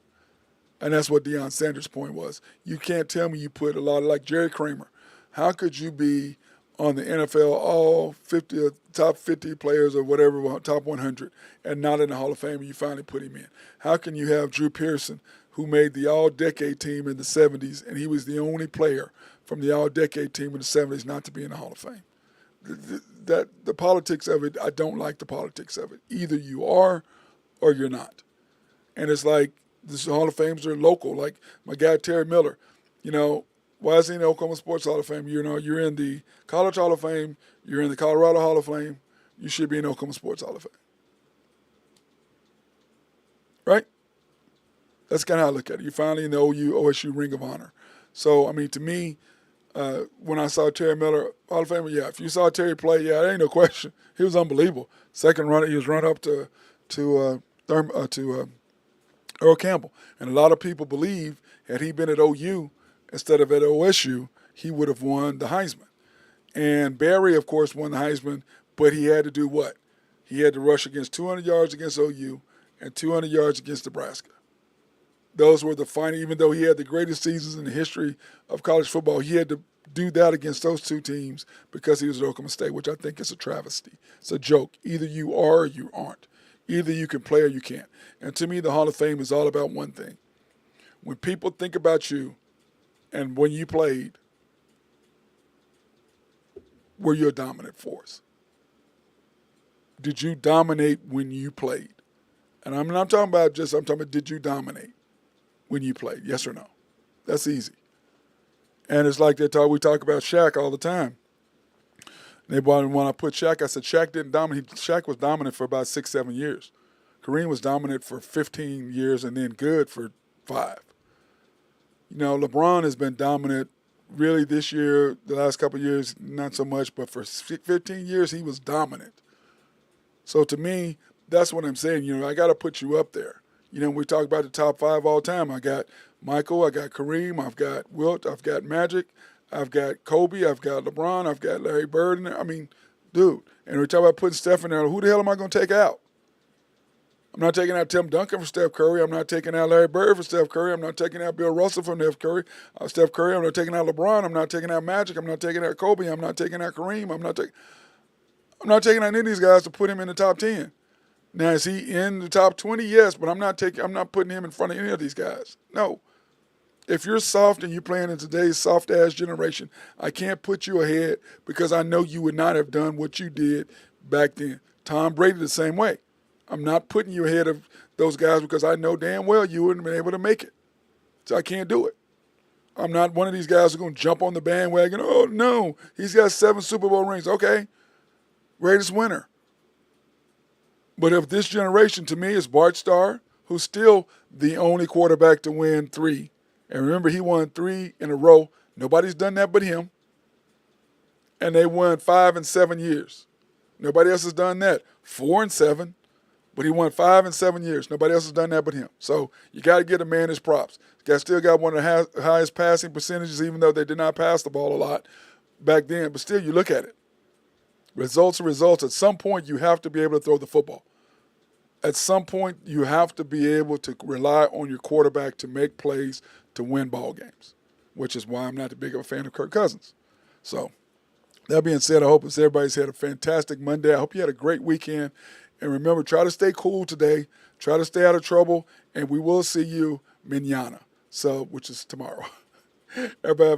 And that's what Deion Sanders' point was. You can't tell me you put a lot of, like Jerry Kramer. How could you be on the NFL, all 50, top 50 players or whatever, top 100, and not in the Hall of Fame, and you finally put him in? How can you have Drew Pearson, who made the all-decade team in the 70s, and he was the only player from the all-decade team in the 70s not to be in the Hall of Fame? The politics of it, I don't like the politics of it. Either you are or you're not. And it's like, this Hall of Fames are local. Like my guy Terry Miller, why is he in the Oklahoma Sports Hall of Fame? You're in the College Hall of Fame. You're in the Colorado Hall of Fame. You should be in the Oklahoma Sports Hall of Fame. Right? That's kind of how I look at it. You're finally in the OSU Ring of Honor. So, to me, when I saw Terry Miller, Hall of Famer, yeah. If you saw Terry play, yeah, there ain't no question. He was unbelievable. Second runner, he was run up to Earl Campbell. And a lot of people believe had he been at OU instead of at OSU, he would have won the Heisman. And Barry, of course, won the Heisman, but he had to do what? He had to rush against 200 yards against OU and 200 yards against Nebraska. Those were the final, even though he had the greatest seasons in the history of college football, he had to do that against those 2 teams because he was at Oklahoma State, which I think is a travesty. It's a joke. Either you are or you aren't. Either you can play or you can't. And to me, the Hall of Fame is all about one thing. When people think about you and when you played, were you a dominant force? Did you dominate when you played? And I'm not talking about I'm talking about, did you dominate when you played? Yes or no? That's easy. And it's like we talk about Shaq all the time. When I put Shaq, I said Shaq didn't dominate. Shaq was dominant for about 6-7 years. Kareem was dominant for 15 years and then good for 5. You know, LeBron has been dominant really this year, the last couple of years, not so much, but for 15 years he was dominant. So to me, that's what I'm saying. You know, I got to put you up there. You know, we talk about the top 5 all the time. I got Michael, I got Kareem, I've got Wilt, I've got Magic, I've got Kobe, I've got LeBron, I've got Larry Bird in there. I mean, dude. And we talk about putting Steph in there. Who the hell am I going to take out? I'm not taking out Tim Duncan for Steph Curry. I'm not taking out Larry Bird for Steph Curry. I'm not taking out Bill Russell for Steph Curry. I'm not taking out LeBron. I'm not taking out Magic. I'm not taking out Kobe. I'm not taking out Kareem. I'm not taking out any of these guys to put him in the top 10. Now, is he in the top 20? Yes, but I'm not putting him in front of any of these guys. No. If you're soft and you're playing in today's soft-ass generation, I can't put you ahead because I know you would not have done what you did back then. Tom Brady the same way. I'm not putting you ahead of those guys because I know damn well you wouldn't have been able to make it. So I can't do it. I'm not one of these guys who's going to jump on the bandwagon. Oh, no, he's got 7 Super Bowl rings. Okay, greatest winner. But if this generation, to me, is Bart Starr, who's still the only quarterback to win 3. And remember, he won 3 in a row. Nobody's done that but him. And they won 5 in 7 years. Nobody else has done that. 4 and 7. But he won 5 in 7 years. Nobody else has done that but him. So you got to give a man his props. Guy still got one of the highest passing percentages, even though they did not pass the ball a lot back then. But still, you look at it. Results are results. At some point, you have to be able to throw the football. At some point, you have to be able to rely on your quarterback to make plays to win ball games, which is why I'm not that big of a fan of Kirk Cousins. So that being said, I hope everybody's had a fantastic Monday. I hope you had a great weekend. And remember, try to stay cool today. Try to stay out of trouble. And we will see you mañana, which is tomorrow. Everybody have